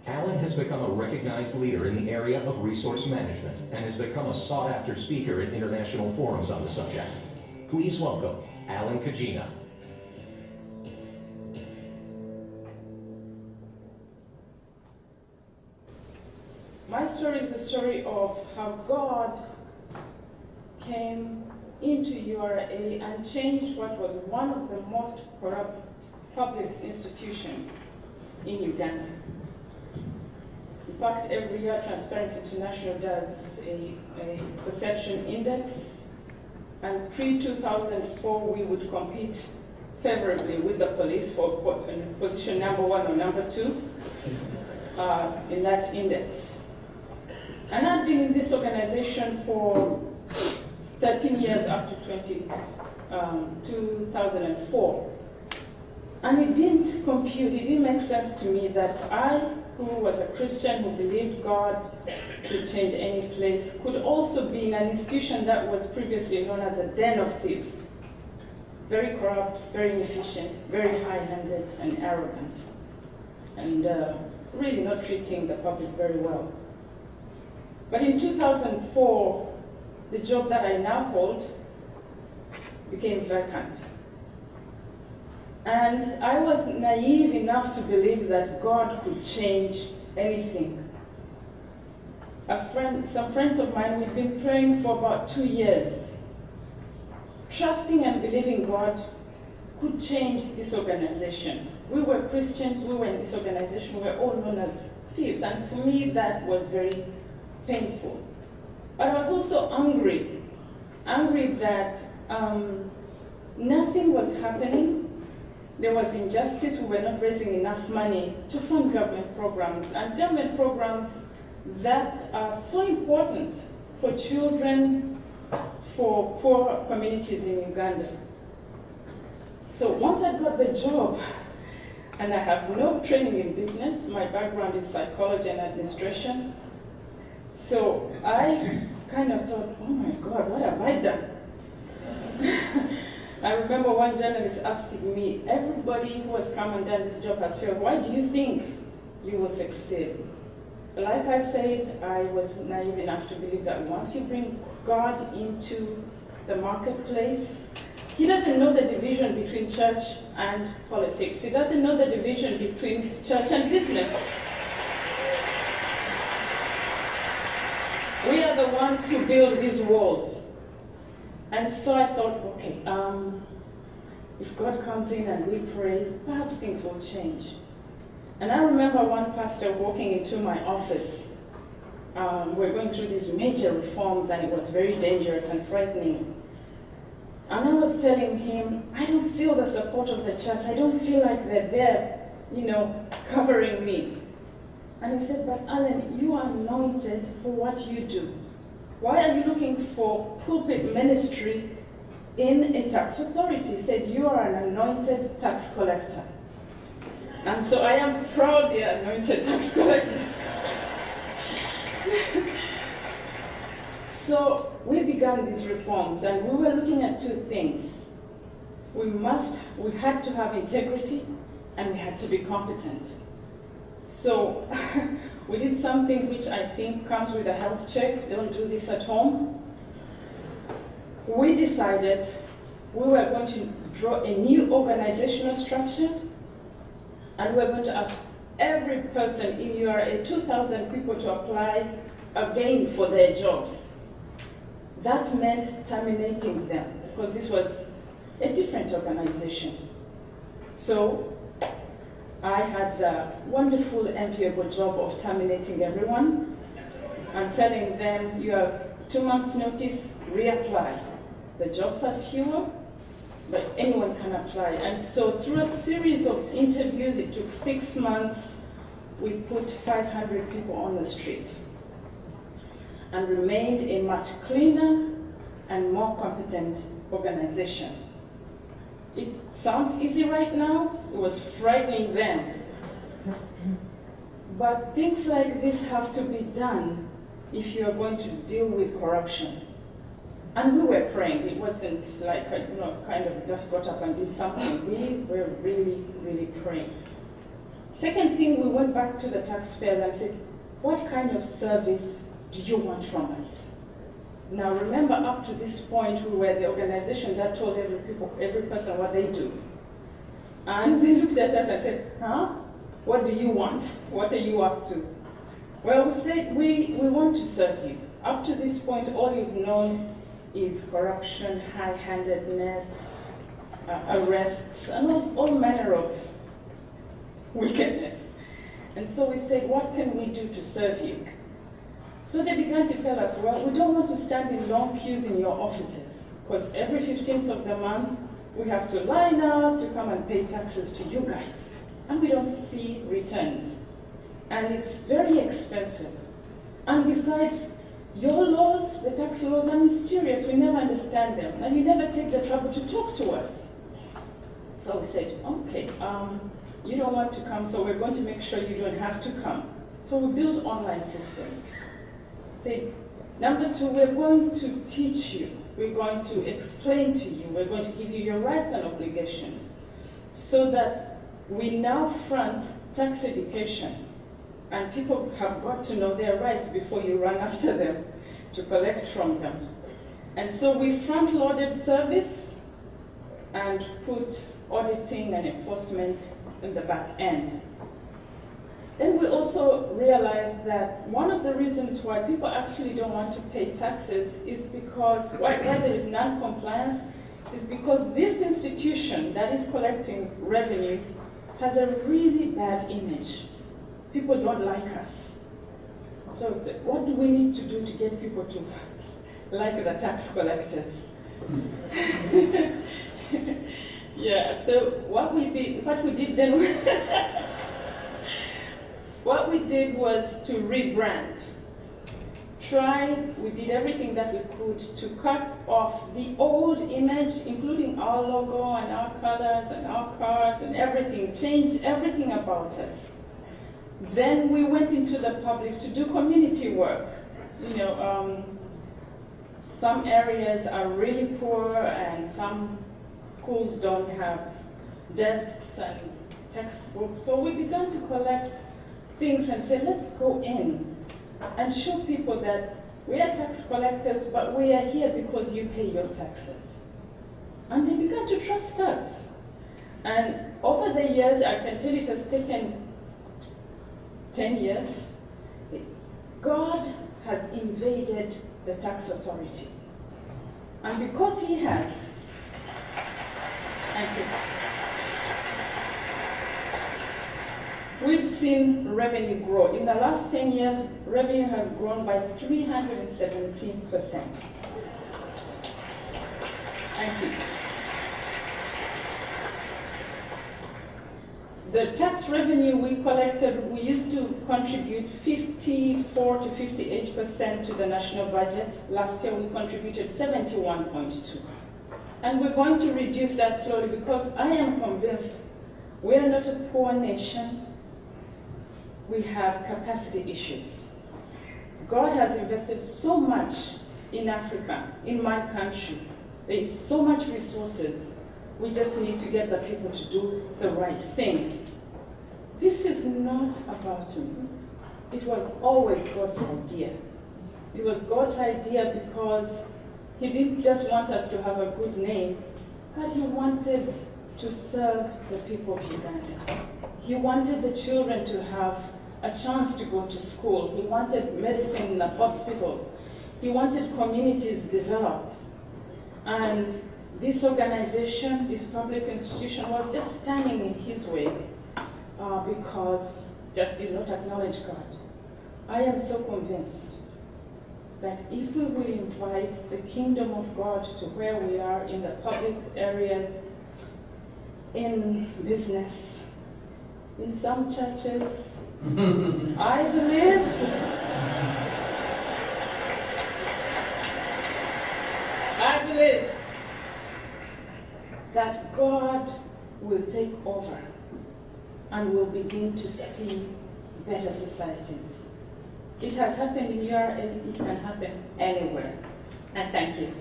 Speaker 14: Alan has become a recognized leader in the area of resource management and has become a sought-after speaker in international forums on the subject. Please welcome Alan Kajina.
Speaker 15: My story is the story of how God came into URA and changed what was one of the most corrupt public institutions in Uganda. In fact, every year Transparency International does a perception index, and pre-2004 we would compete favorably with the police for position number 1 or number 2 in that index. And I've been in this organization for 13 years up to 2004. And it didn't compute, it didn't make sense to me that I who was a Christian, who believed God could change any place, could also be in an institution that was previously known as a den of thieves. Very corrupt, very inefficient, very high-handed and arrogant, and really not treating the public very well. But in 2004, the job that I now hold became vacant. And I was naive enough to believe that God could change anything. Some friends of mine, we've been praying for about 2 years, trusting and believing God could change this organization. We were Christians, we were in this organization, we were all known as thieves, and for me that was very painful. But I was also angry that nothing was happening. There was injustice. We were not raising enough money to fund government programs, and government programs that are so important for children, for poor communities in Uganda. So once I got the job, and I have no training in business, my background is psychology and administration, so I kind of thought, oh my God, what have I done? I remember one journalist asking me, everybody who has come and done this job has failed. Why do you think you will succeed? Like I said, I was naive enough to believe that once you bring God into the marketplace, He doesn't know the division between church and politics. He doesn't know the division between church and business. We are the ones who build these walls. And so I thought, okay, if God comes in and we pray, perhaps things will change. And I remember one pastor walking into my office. We're going through these major reforms, and it was very dangerous and frightening. And I was telling him, I don't feel the support of the church. I don't feel like they're there, covering me. And he said, but Alan, you are anointed for what you do. Why are you looking for pulpit ministry in a tax authority? He said, you are an anointed tax collector. And so I am proudly anointed tax collector. So we began these reforms, and we were looking at two things. We had to have integrity, and we had to be competent. So we did something which I think comes with a health check. Don't do this at home. We decided we were going to draw a new organizational structure, and we were going to ask every person in URA, 2,000 people, to apply again for their jobs. That meant terminating them, because this was a different organization. So I had the wonderful, enviable job of terminating everyone and telling them, you have 2 months' notice, reapply. The jobs are fewer, but anyone can apply. And so through a series of interviews, it took 6 months, we put 500 people on the street and remained a much cleaner and more competent organization. It sounds easy right now. It was frightening then. But things like this have to be done if you are going to deal with corruption. And we were praying. It wasn't like, kind of just got up and did something. We were really, really praying. Second thing, we went back to the taxpayers and said, what kind of service do you want from us? Now remember, up to this point, we were the organization that told every person what they do. And they looked at us and said, what do you want? What are you up to? Well, we said, we want to serve you. Up to this point, all you've known is corruption, high-handedness, arrests, and all manner of wickedness. And so we said, what can we do to serve you? So they began to tell us, well, we don't want to stand in long queues in your offices, because every 15th of the month, we have to line up to come and pay taxes to you guys. And we don't see returns. And it's very expensive. And besides, your laws, the tax laws, are mysterious. We never understand them. And you never take the trouble to talk to us. So we said, okay, you don't want to come, so we're going to make sure you don't have to come. So we built online systems. Say, number two, we're going to teach you. We're going to explain to you. We're going to give you your rights and obligations so that we now front tax education. And people have got to know their rights before you run after them to collect from them. And so we front-loaded service and put auditing and enforcement in the back end. Then we also realized that one of the reasons why people actually don't want to pay taxes is because, why there is non-compliance, is because this institution that is collecting revenue has a really bad image. People don't like us. So what do we need to do to get people to like the tax collectors? Yeah, so what we did then, what we did was to rebrand. We did everything that we could to cut off the old image, including our logo and our colors and our cards and everything, change everything about us. Then we went into the public to do community work. You know, some areas are really poor and some schools don't have desks and textbooks. So we began to collect things and say, let's go in and show people that we are tax collectors, but we are here because you pay your taxes. And they began to trust us. And over the years, I can tell it has taken 10 years, God has invaded the tax authority. And because he has, thank you, we've seen revenue grow. In the last 10 years, revenue has grown by 317%. Thank you. The tax revenue we collected, we used to contribute 54 to 58% to the national budget. Last year we contributed 71.2. And we're going to reduce that slowly because I am convinced we are not a poor nation. We have capacity issues. God has invested so much in Africa, in my country. There is so much resources. We just need to get the people to do the right thing. This is not about me. It was always God's idea. It was God's idea because he didn't just want us to have a good name, but he wanted to serve the people of Uganda. He wanted the children to have a chance to go to school. He wanted medicine in the hospitals. He wanted communities developed. And this organization, this public institution, was just standing in his way because just did not acknowledge God. I am so convinced that if we will invite the kingdom of God to where we are in the public areas, in business, in some churches, I believe that God will take over and we'll begin to see better societies. It has happened in Europe and it can happen anywhere. And thank you.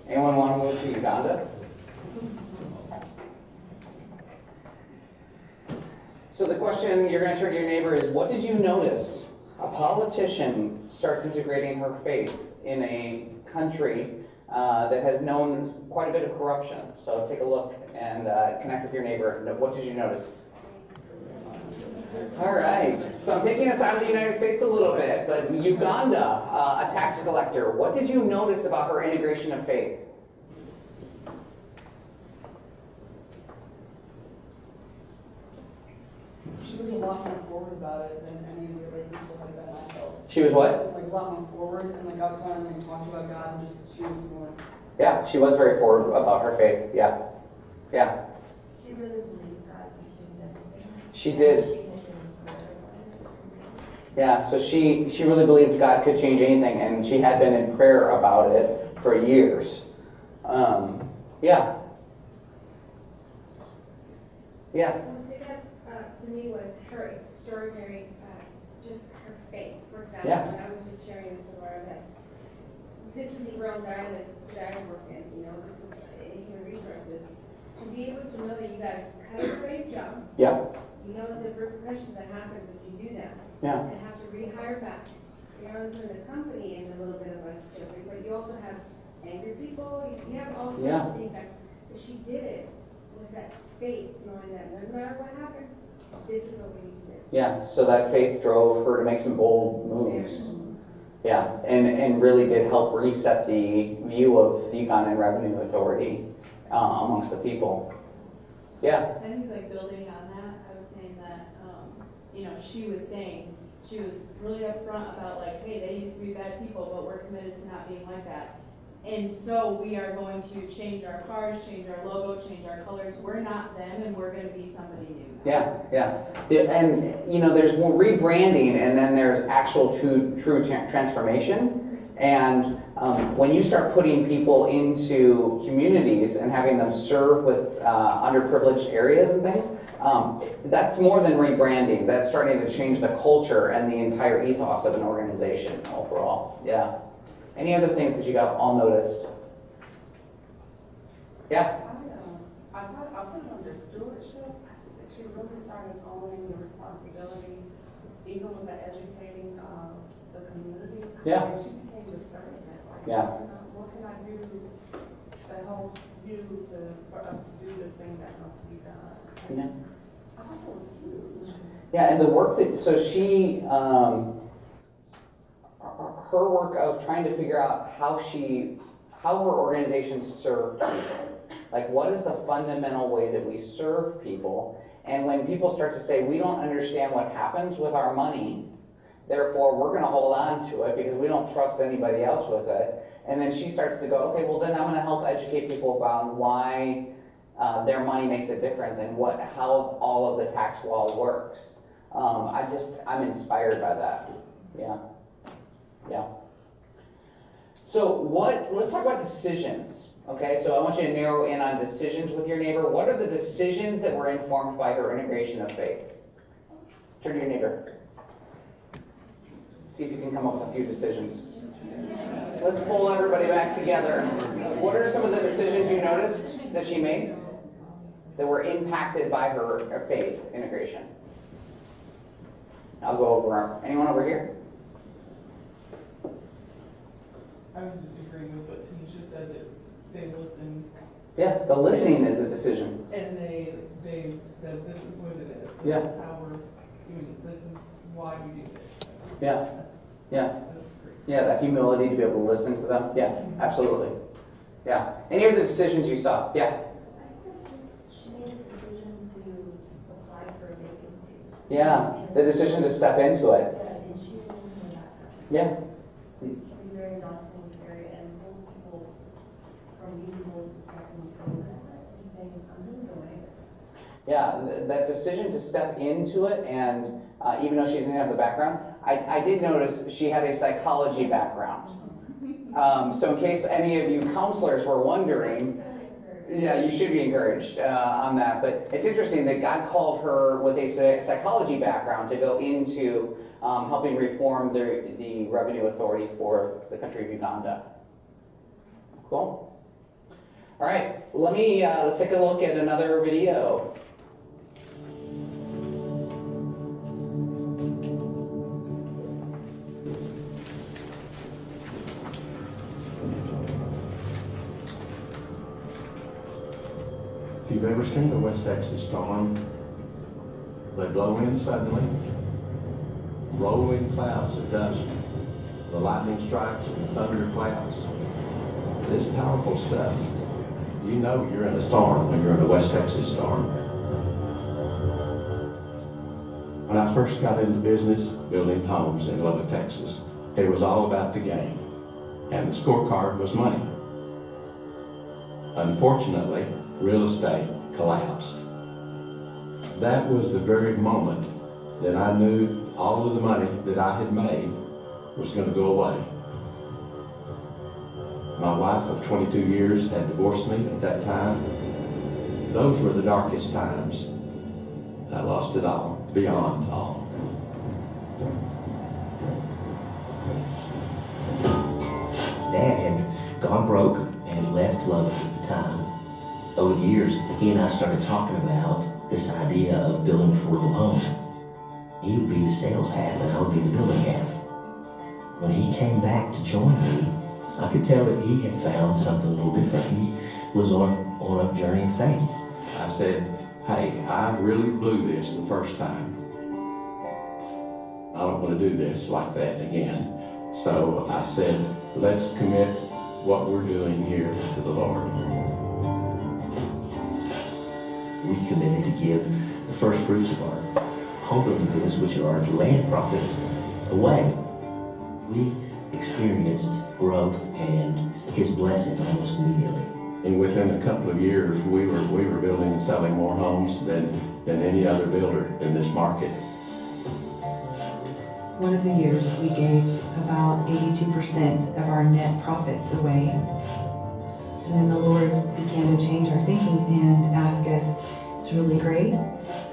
Speaker 1: Anyone want to move to Uganda? So the question you're going to turn to your neighbor is, what did you notice? A politician starts integrating her faith in a country that has known quite a bit of corruption. So take a look and connect with your neighbor. What did you notice? All right. So I'm taking us out of the United States a little bit, but Uganda, a tax collector. What did you notice about her integration of faith?
Speaker 5: She was a lot more forward about it than any of the other people had been, I felt.
Speaker 1: She was what?
Speaker 5: Like a lot more forward and like out there and talking about God and just, she was more.
Speaker 1: Yeah, she was very forward about her faith. Yeah. Yeah.
Speaker 10: She really believed God could change everything.
Speaker 1: She did. Yeah, so she really believed God could change anything, and she had been in prayer about it for years. Yeah. Yeah,
Speaker 4: What stood out to me was her extraordinary, just her faith. For example,
Speaker 1: Yeah.
Speaker 4: and I was just sharing this with Laura that this is the world that I work in, you know, this is human resources. To be able to know that you guys cut a great job,
Speaker 1: yeah,
Speaker 4: you know the repercussions that happens if you do that,
Speaker 1: yeah,
Speaker 4: and have to rehire back. You're in the company in a little bit of a jeopardy, but you also have angry people, you have all sorts
Speaker 1: Yeah.
Speaker 4: of things that, if she did it with that faith, knowing that no matter what happens, this is what we need to do.
Speaker 1: yeah. So that faith drove her to make some bold moves. Yeah, and really did help reset the view of the Ugandan Revenue Authority amongst the people. Yeah,
Speaker 9: I think like building on that, I was saying that, you know, she was really upfront about like, hey, they used to be bad people, but we're committed to not being like that. And so we are going to change our cars, change our logo, change our colors. We're not them, and we're going to be somebody new.
Speaker 1: yeah. And, you know, there's more rebranding, and then there's actual true transformation. And when you start putting people into communities and having them serve with underprivileged areas and things, that's more than rebranding. That's starting to change the culture and the entire ethos of an organization overall. Yeah. Any other things that you got all noticed? Yeah?
Speaker 13: I thought I put it under stewardship. I think that she really started owning the responsibility, even with the educating the community.
Speaker 1: Yeah.
Speaker 13: And she became discerning. Like,
Speaker 1: Yeah.
Speaker 13: what can I do to help you for us to do this thing that must be done?
Speaker 1: Yeah.
Speaker 13: I thought that was huge.
Speaker 1: Yeah, and the work that, so she, her work of trying to figure out how her organization served people. Like, what is the fundamental way that we serve people? And when people start to say, we don't understand what happens with our money, therefore we're going to hold on to it because we don't trust anybody else with it. And then she starts to go, okay, well then I'm going to help educate people about why their money makes a difference and how all of the tax law works. I'm inspired by that. Yeah. Yeah. So let's talk about decisions. Okay, so I want you to narrow in on decisions with your neighbor. What are the decisions that were informed by her integration of faith? Turn to your neighbor. See if you can come up with a few decisions. Let's pull everybody back together. What are some of the decisions you noticed that she made that were impacted by her faith integration? I'll go over. Anyone over here?
Speaker 5: I was just agreeing with what Tanisha said, that they listen.
Speaker 1: Yeah, the listening is a decision.
Speaker 5: And they said, this is what it is.
Speaker 1: Yeah.
Speaker 5: This is how we're doing it. This is why we do this.
Speaker 1: Yeah, yeah. Yeah, that humility to be able to listen to them. Yeah, absolutely. Yeah. Any other decisions you saw? Yeah.
Speaker 4: She made the decision to apply for a vacancy.
Speaker 1: Yeah, the decision to step into it.
Speaker 4: And she didn't know that.
Speaker 1: Yeah.
Speaker 4: She was very involved in this area and told people from usual to saying, I'm doing the way.
Speaker 1: Yeah, that decision to step into it, and even though she didn't have the background, I did notice she had a psychology background. So in case any of you counselors were wondering, yeah, you should be encouraged on that. But it's interesting that God called her with a psychology background to go into helping reform the revenue authority for the country of Uganda. Cool. All right, let's take a look at another video.
Speaker 16: If you've ever seen a West Texas storm, they blow in suddenly, rolling clouds of dust, the lightning strikes and the thunder claps. This powerful stuff. You know you're in a storm when you're in a West Texas storm. When I first got into business building homes in Lubbock, Texas, it was all about the game, and the scorecard was money. Unfortunately, real estate collapsed. That was the very moment that I knew all of the money that I had made was going to go away. My wife of 22 years had divorced me at that time. Those were the darkest times. lost it all, beyond all.
Speaker 17: Dad had gone broke and left Lubbock at the time. Over the years, he and I started talking about this idea of building affordable homes. He would be the sales half and I would be the building half. When he came back to join me, I could tell that he had found something a little different. He was on a journey of faith.
Speaker 16: I said, hey, I really blew this the first time. I don't want to do this like that again. So I said, let's commit what we're doing here to the Lord.
Speaker 17: We committed to give the first fruits of our home building business, which are our land profits, away. We experienced growth and His blessing almost immediately.
Speaker 16: And within a couple of years, we were building and selling more homes than any other builder in this market.
Speaker 18: One of the years, we gave about 82% of our net profits away. And then the Lord began to change our thinking and ask us, it's really great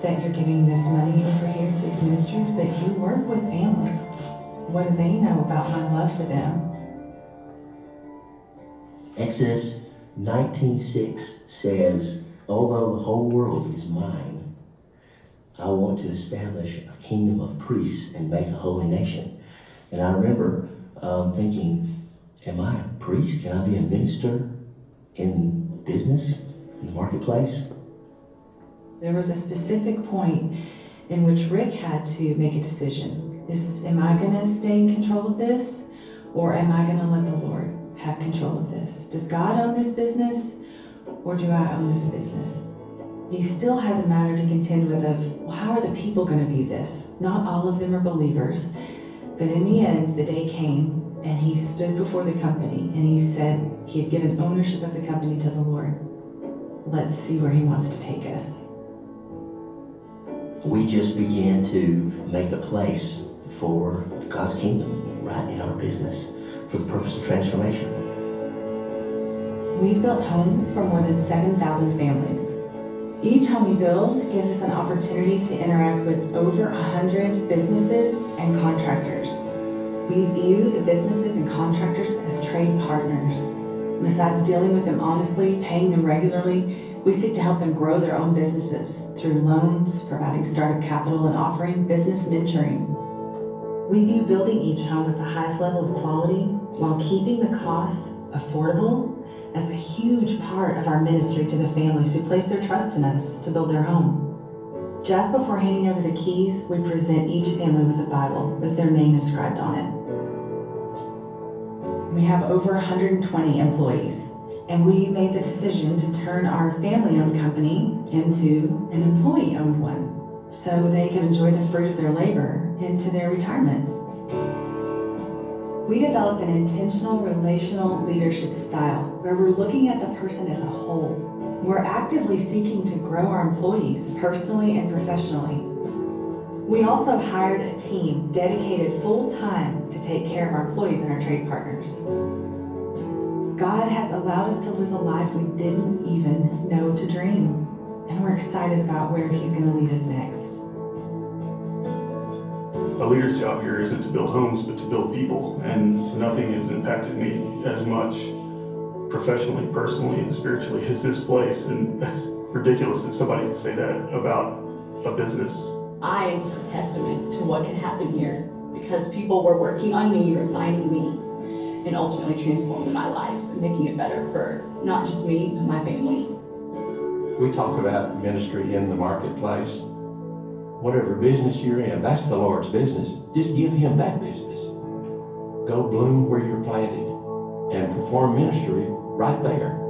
Speaker 18: that you're giving this money over here to these ministries, but you work with families. What do they know about my love for them?
Speaker 17: Exodus 19:6 says, although the whole world is mine, I want to establish a kingdom of priests and make a holy nation. And I remember thinking, am I a priest? Can I be a minister in business, in the marketplace?
Speaker 18: There was a specific point in which Rick had to make a decision. Am I going to stay in control of this, or am I going to let the Lord have control of this? Does God own this business, or do I own this business? He still had the matter to contend with of, well, how are the people going to view this? Not all of them are believers, but in the end, the day came, and he stood before the company, and he said he had given ownership of the company to the Lord. Let's see where He wants to take us.
Speaker 17: We just began to make a place for God's kingdom right in our business for the purpose of transformation.
Speaker 18: We've built homes for more than 7,000 families. Each home we build gives us an opportunity to interact with over 100 businesses and contractors. We view the businesses and contractors as trade partners. Besides dealing with them honestly, paying them regularly, we seek to help them grow their own businesses through loans, providing startup capital, and offering business mentoring. We view building each home with the highest level of quality while keeping the costs affordable as a huge part of our ministry to the families who place their trust in us to build their home. Just before handing over the keys, we present each family with a Bible with their name inscribed on it. We have over 120 employees, and we made the decision to turn our family-owned company into an employee-owned one, so they can enjoy the fruit of their labor into their retirement. We developed an intentional relational leadership style where we're looking at the person as a whole. We're actively seeking to grow our employees personally and professionally. We also hired a team dedicated full-time to take care of our employees and our trade partners. God has allowed us to live a life we didn't even know to dream, and we're excited about where He's going to lead us next.
Speaker 19: A leader's job here isn't to build homes, but to build people, and nothing has impacted me as much professionally, personally, and spiritually as this place, and that's ridiculous that somebody could say that about a business.
Speaker 20: I am just a testament to what can happen here, because people were working on me, refining me, and ultimately transforming my life and making it better for not just me, but my family.
Speaker 16: We talk about ministry in the marketplace. Whatever business you're in, that's the Lord's business. Just give Him that business. Go bloom where you're planted and perform ministry right there.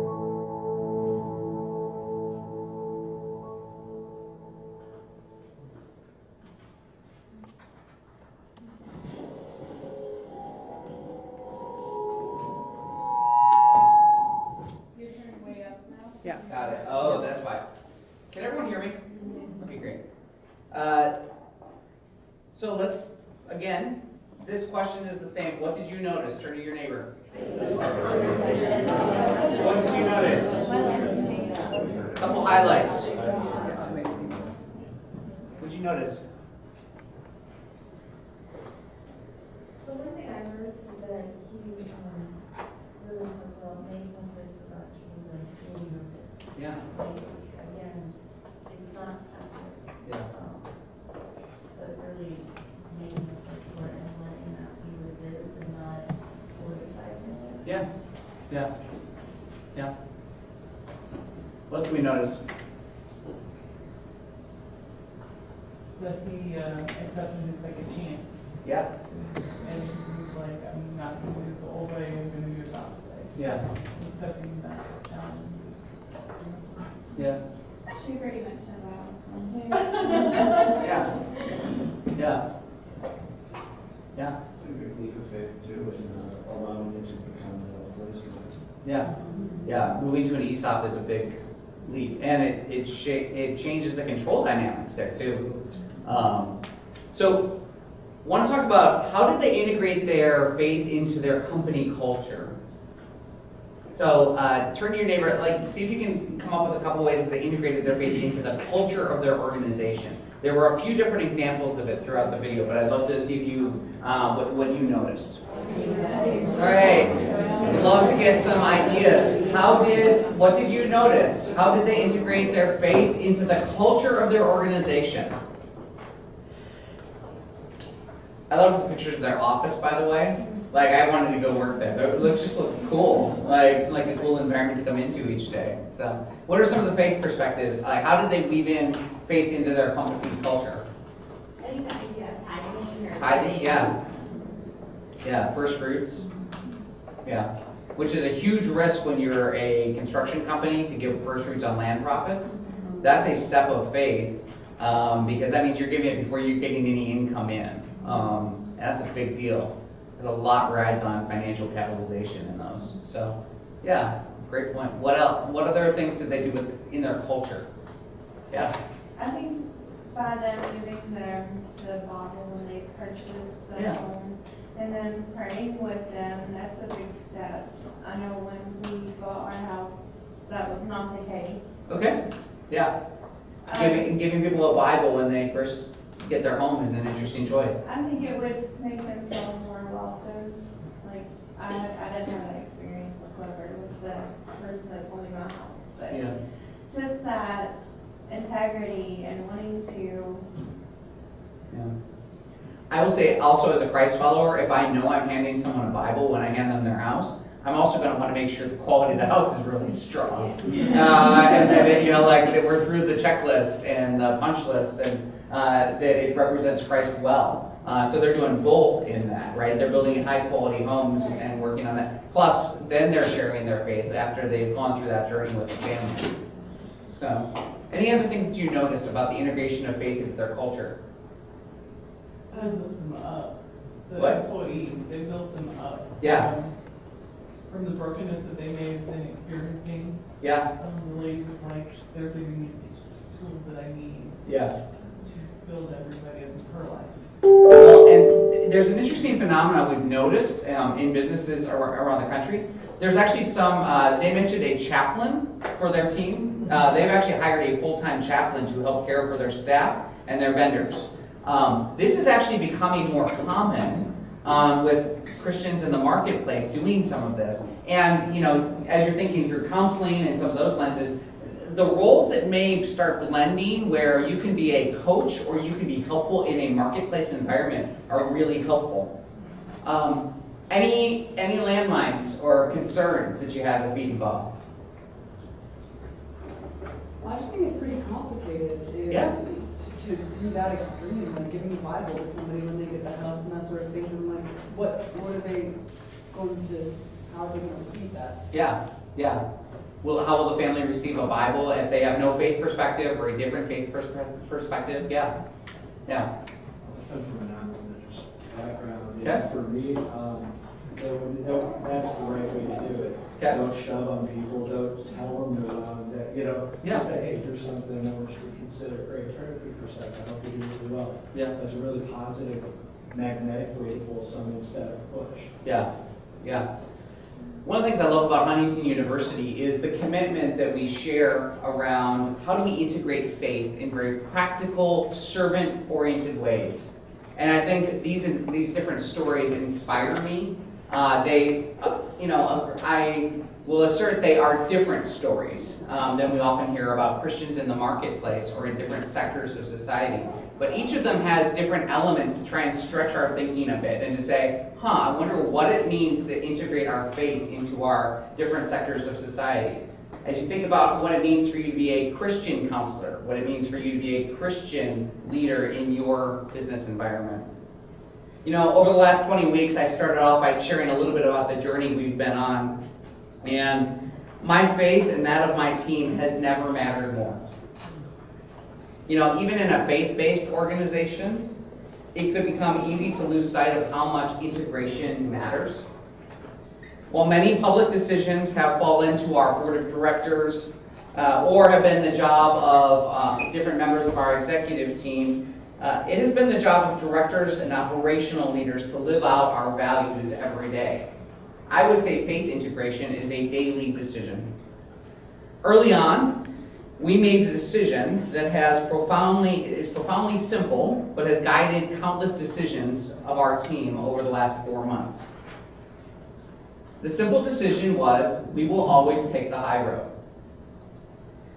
Speaker 5: Yeah.
Speaker 21: Got it. Oh, that's why. Can everyone hear me? Okay, great. So let's, again, this question is the same. What did you notice? Turn to your neighbor. What did you notice? A couple highlights. Would you notice?
Speaker 10: So one thing I noticed is that he really talked about many places about children being with it.
Speaker 21: Yeah.
Speaker 10: Like, again, it's not separate.
Speaker 21: Yeah.
Speaker 10: But really making the first word and letting that be what it is and not politicizing it.
Speaker 21: Yeah. Yeah. Yeah. What else do we notice?
Speaker 5: That he accepted his second chance.
Speaker 21: Yeah.
Speaker 5: And he was like, I'm not going to do it the old way, I'm going to do it the opposite way.
Speaker 21: Yeah.
Speaker 5: Accepting that challenge.
Speaker 21: Yeah.
Speaker 4: She pretty much said what I was going
Speaker 21: Yeah. Yeah. Yeah.
Speaker 11: It's a good leap of faith too, and allowing it to become a place.
Speaker 21: Yeah. Yeah. Moving to an ESOP is a big leap, and it changes the control dynamics there too. So, want to talk about how did they integrate their faith into their company culture? So, turn to your neighbor, see if you can come up with a couple ways that they integrated their faith into the culture of their organization. There were a few different examples of it throughout the video, but I'd love to see if you what you noticed. All right, I'd love to get some ideas. What did you notice? How did they integrate their faith into the culture of their organization? I love the pictures of their office, by the way. Like, I wanted to go work there. It just looked cool, like a cool environment to come into each day. So, what are some of the faith perspectives? Like, how did they weave in faith into their company culture?
Speaker 10: I think that idea of tithing or
Speaker 21: Tithing, yeah. Yeah, first fruits. Yeah. Which is a huge risk when you're a construction company to give first fruits on land profits. That's a step of faith because that means you're giving it before you're getting any income in. That's a big deal. There's a lot rides on financial capitalization in those. So, yeah, great point. What else? What other things did they do in their culture? Yeah.
Speaker 4: I think by them giving them the Bible when they purchased the home, and then praying with them, that's a big step. I know when we bought our house, that was not the case.
Speaker 21: Okay. Yeah. Giving people a Bible when they first get their home is an interesting choice.
Speaker 4: I think it would make them feel more welcome. Like, I didn't have that experience whatsoever with the person that told me my house. But just that integrity and wanting to.
Speaker 21: Yeah. I will say also as a Christ follower, if I know I'm handing someone a Bible when I hand them their house, I'm also going to want to make sure the quality of the house is really strong. And that that we're through the checklist and the punch list and that it represents Christ well. So they're doing both in that, right? They're building high quality homes and working on that. Plus, then they're sharing their faith after they've gone through that journey with the family. So, any other things that you notice about the integration of faith into their culture?
Speaker 5: I built them up. The
Speaker 21: What?
Speaker 5: employees, they built them up.
Speaker 21: Yeah.
Speaker 5: From the brokenness that they may have been experiencing.
Speaker 21: Yeah.
Speaker 5: Really, like, they're giving me the tools that I need.
Speaker 21: Yeah.
Speaker 5: To build everybody in her life.
Speaker 21: Well, and there's an interesting phenomenon we've noticed in businesses around the country. There's actually some, they mentioned a chaplain for their team. They've actually hired a full-time chaplain to help care for their staff and their vendors. This is actually becoming more common with Christians in the marketplace doing some of this. And, as you're thinking through counseling and some of those lenses, the roles that may start blending where you can be a coach or you can be helpful in a marketplace environment are really helpful. Any landmines or concerns that you have with being involved?
Speaker 5: Well, I just think it's pretty complicated. To do that extreme, like giving the Bible to somebody when they get the house and that sort of thing. And like, what are they going to, how are they going to receive that?
Speaker 21: Yeah. How will the family receive a Bible if they have no faith perspective or a different faith perspective? Yeah.
Speaker 11: I'm from a non-religious background.
Speaker 21: Okay.
Speaker 11: And for me, that's the right way to do it.
Speaker 21: Okay.
Speaker 11: Don't shove on people. Don't tell them that, just say, hey, here's something that we should consider. Great, try to 3%. I hope you do really well.
Speaker 21: Yeah.
Speaker 11: That's a really positive, magnetic way to pull some instead of push.
Speaker 21: Yeah. One of the things I love about Huntington University is the commitment that we share around how do we integrate faith in very practical, servant-oriented ways. And I think these different stories inspire me. I will assert they are different stories than we often hear about Christians in the marketplace or in different sectors of society. But each of them has different elements to try and stretch our thinking a bit and to say, I wonder what it means to integrate our faith into our different sectors of society. As you think about what it means for you to be a Christian counselor, what it means for you to be a Christian leader in your business environment. Over the last 20 weeks, I started off by sharing a little bit about the journey we've been on. And my faith and that of my team has never mattered more. Even in a faith-based organization, it could become easy to lose sight of how much integration matters. While many public decisions have fallen to our board of directors or have been the job of different members of our executive team, it has been the job of directors and operational leaders to live out our values every day. I would say faith integration is a daily decision. Early on, we made the decision that is profoundly simple, but has guided countless decisions of our team over the last 4 months. The simple decision was, we will always take the high road.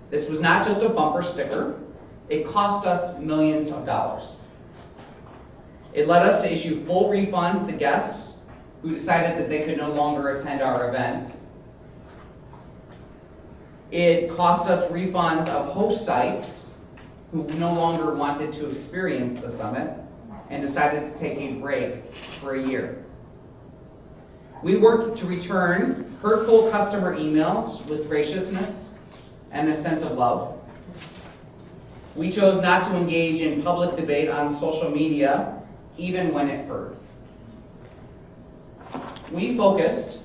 Speaker 21: This was not just a bumper sticker. It cost us millions of dollars. It led us to issue full refunds to guests who decided that they could no longer attend our event. It cost us refunds of host sites who no longer wanted to experience the summit and decided to take a break for a year. We worked to return hurtful customer emails with graciousness and a sense of love. We chose not to engage in public debate on social media, even when it hurt. We focused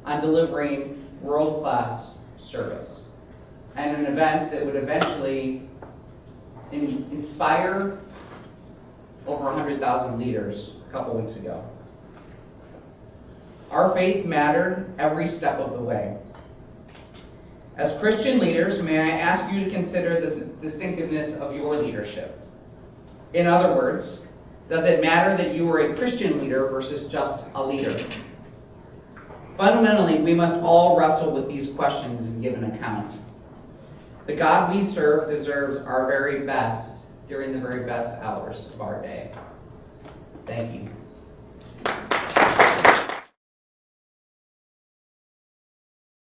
Speaker 21: on delivering world-class service and an event that would eventually inspire over 100,000 leaders a couple weeks ago. Our faith mattered every step of the way. As Christian leaders, may I ask you to consider the distinctiveness of your leadership? In other words, does it matter that you are a Christian leader versus just a leader? Fundamentally, we must all wrestle with these questions and give an account. The God we serve deserves our very best during the very best hours of our day. Thank you.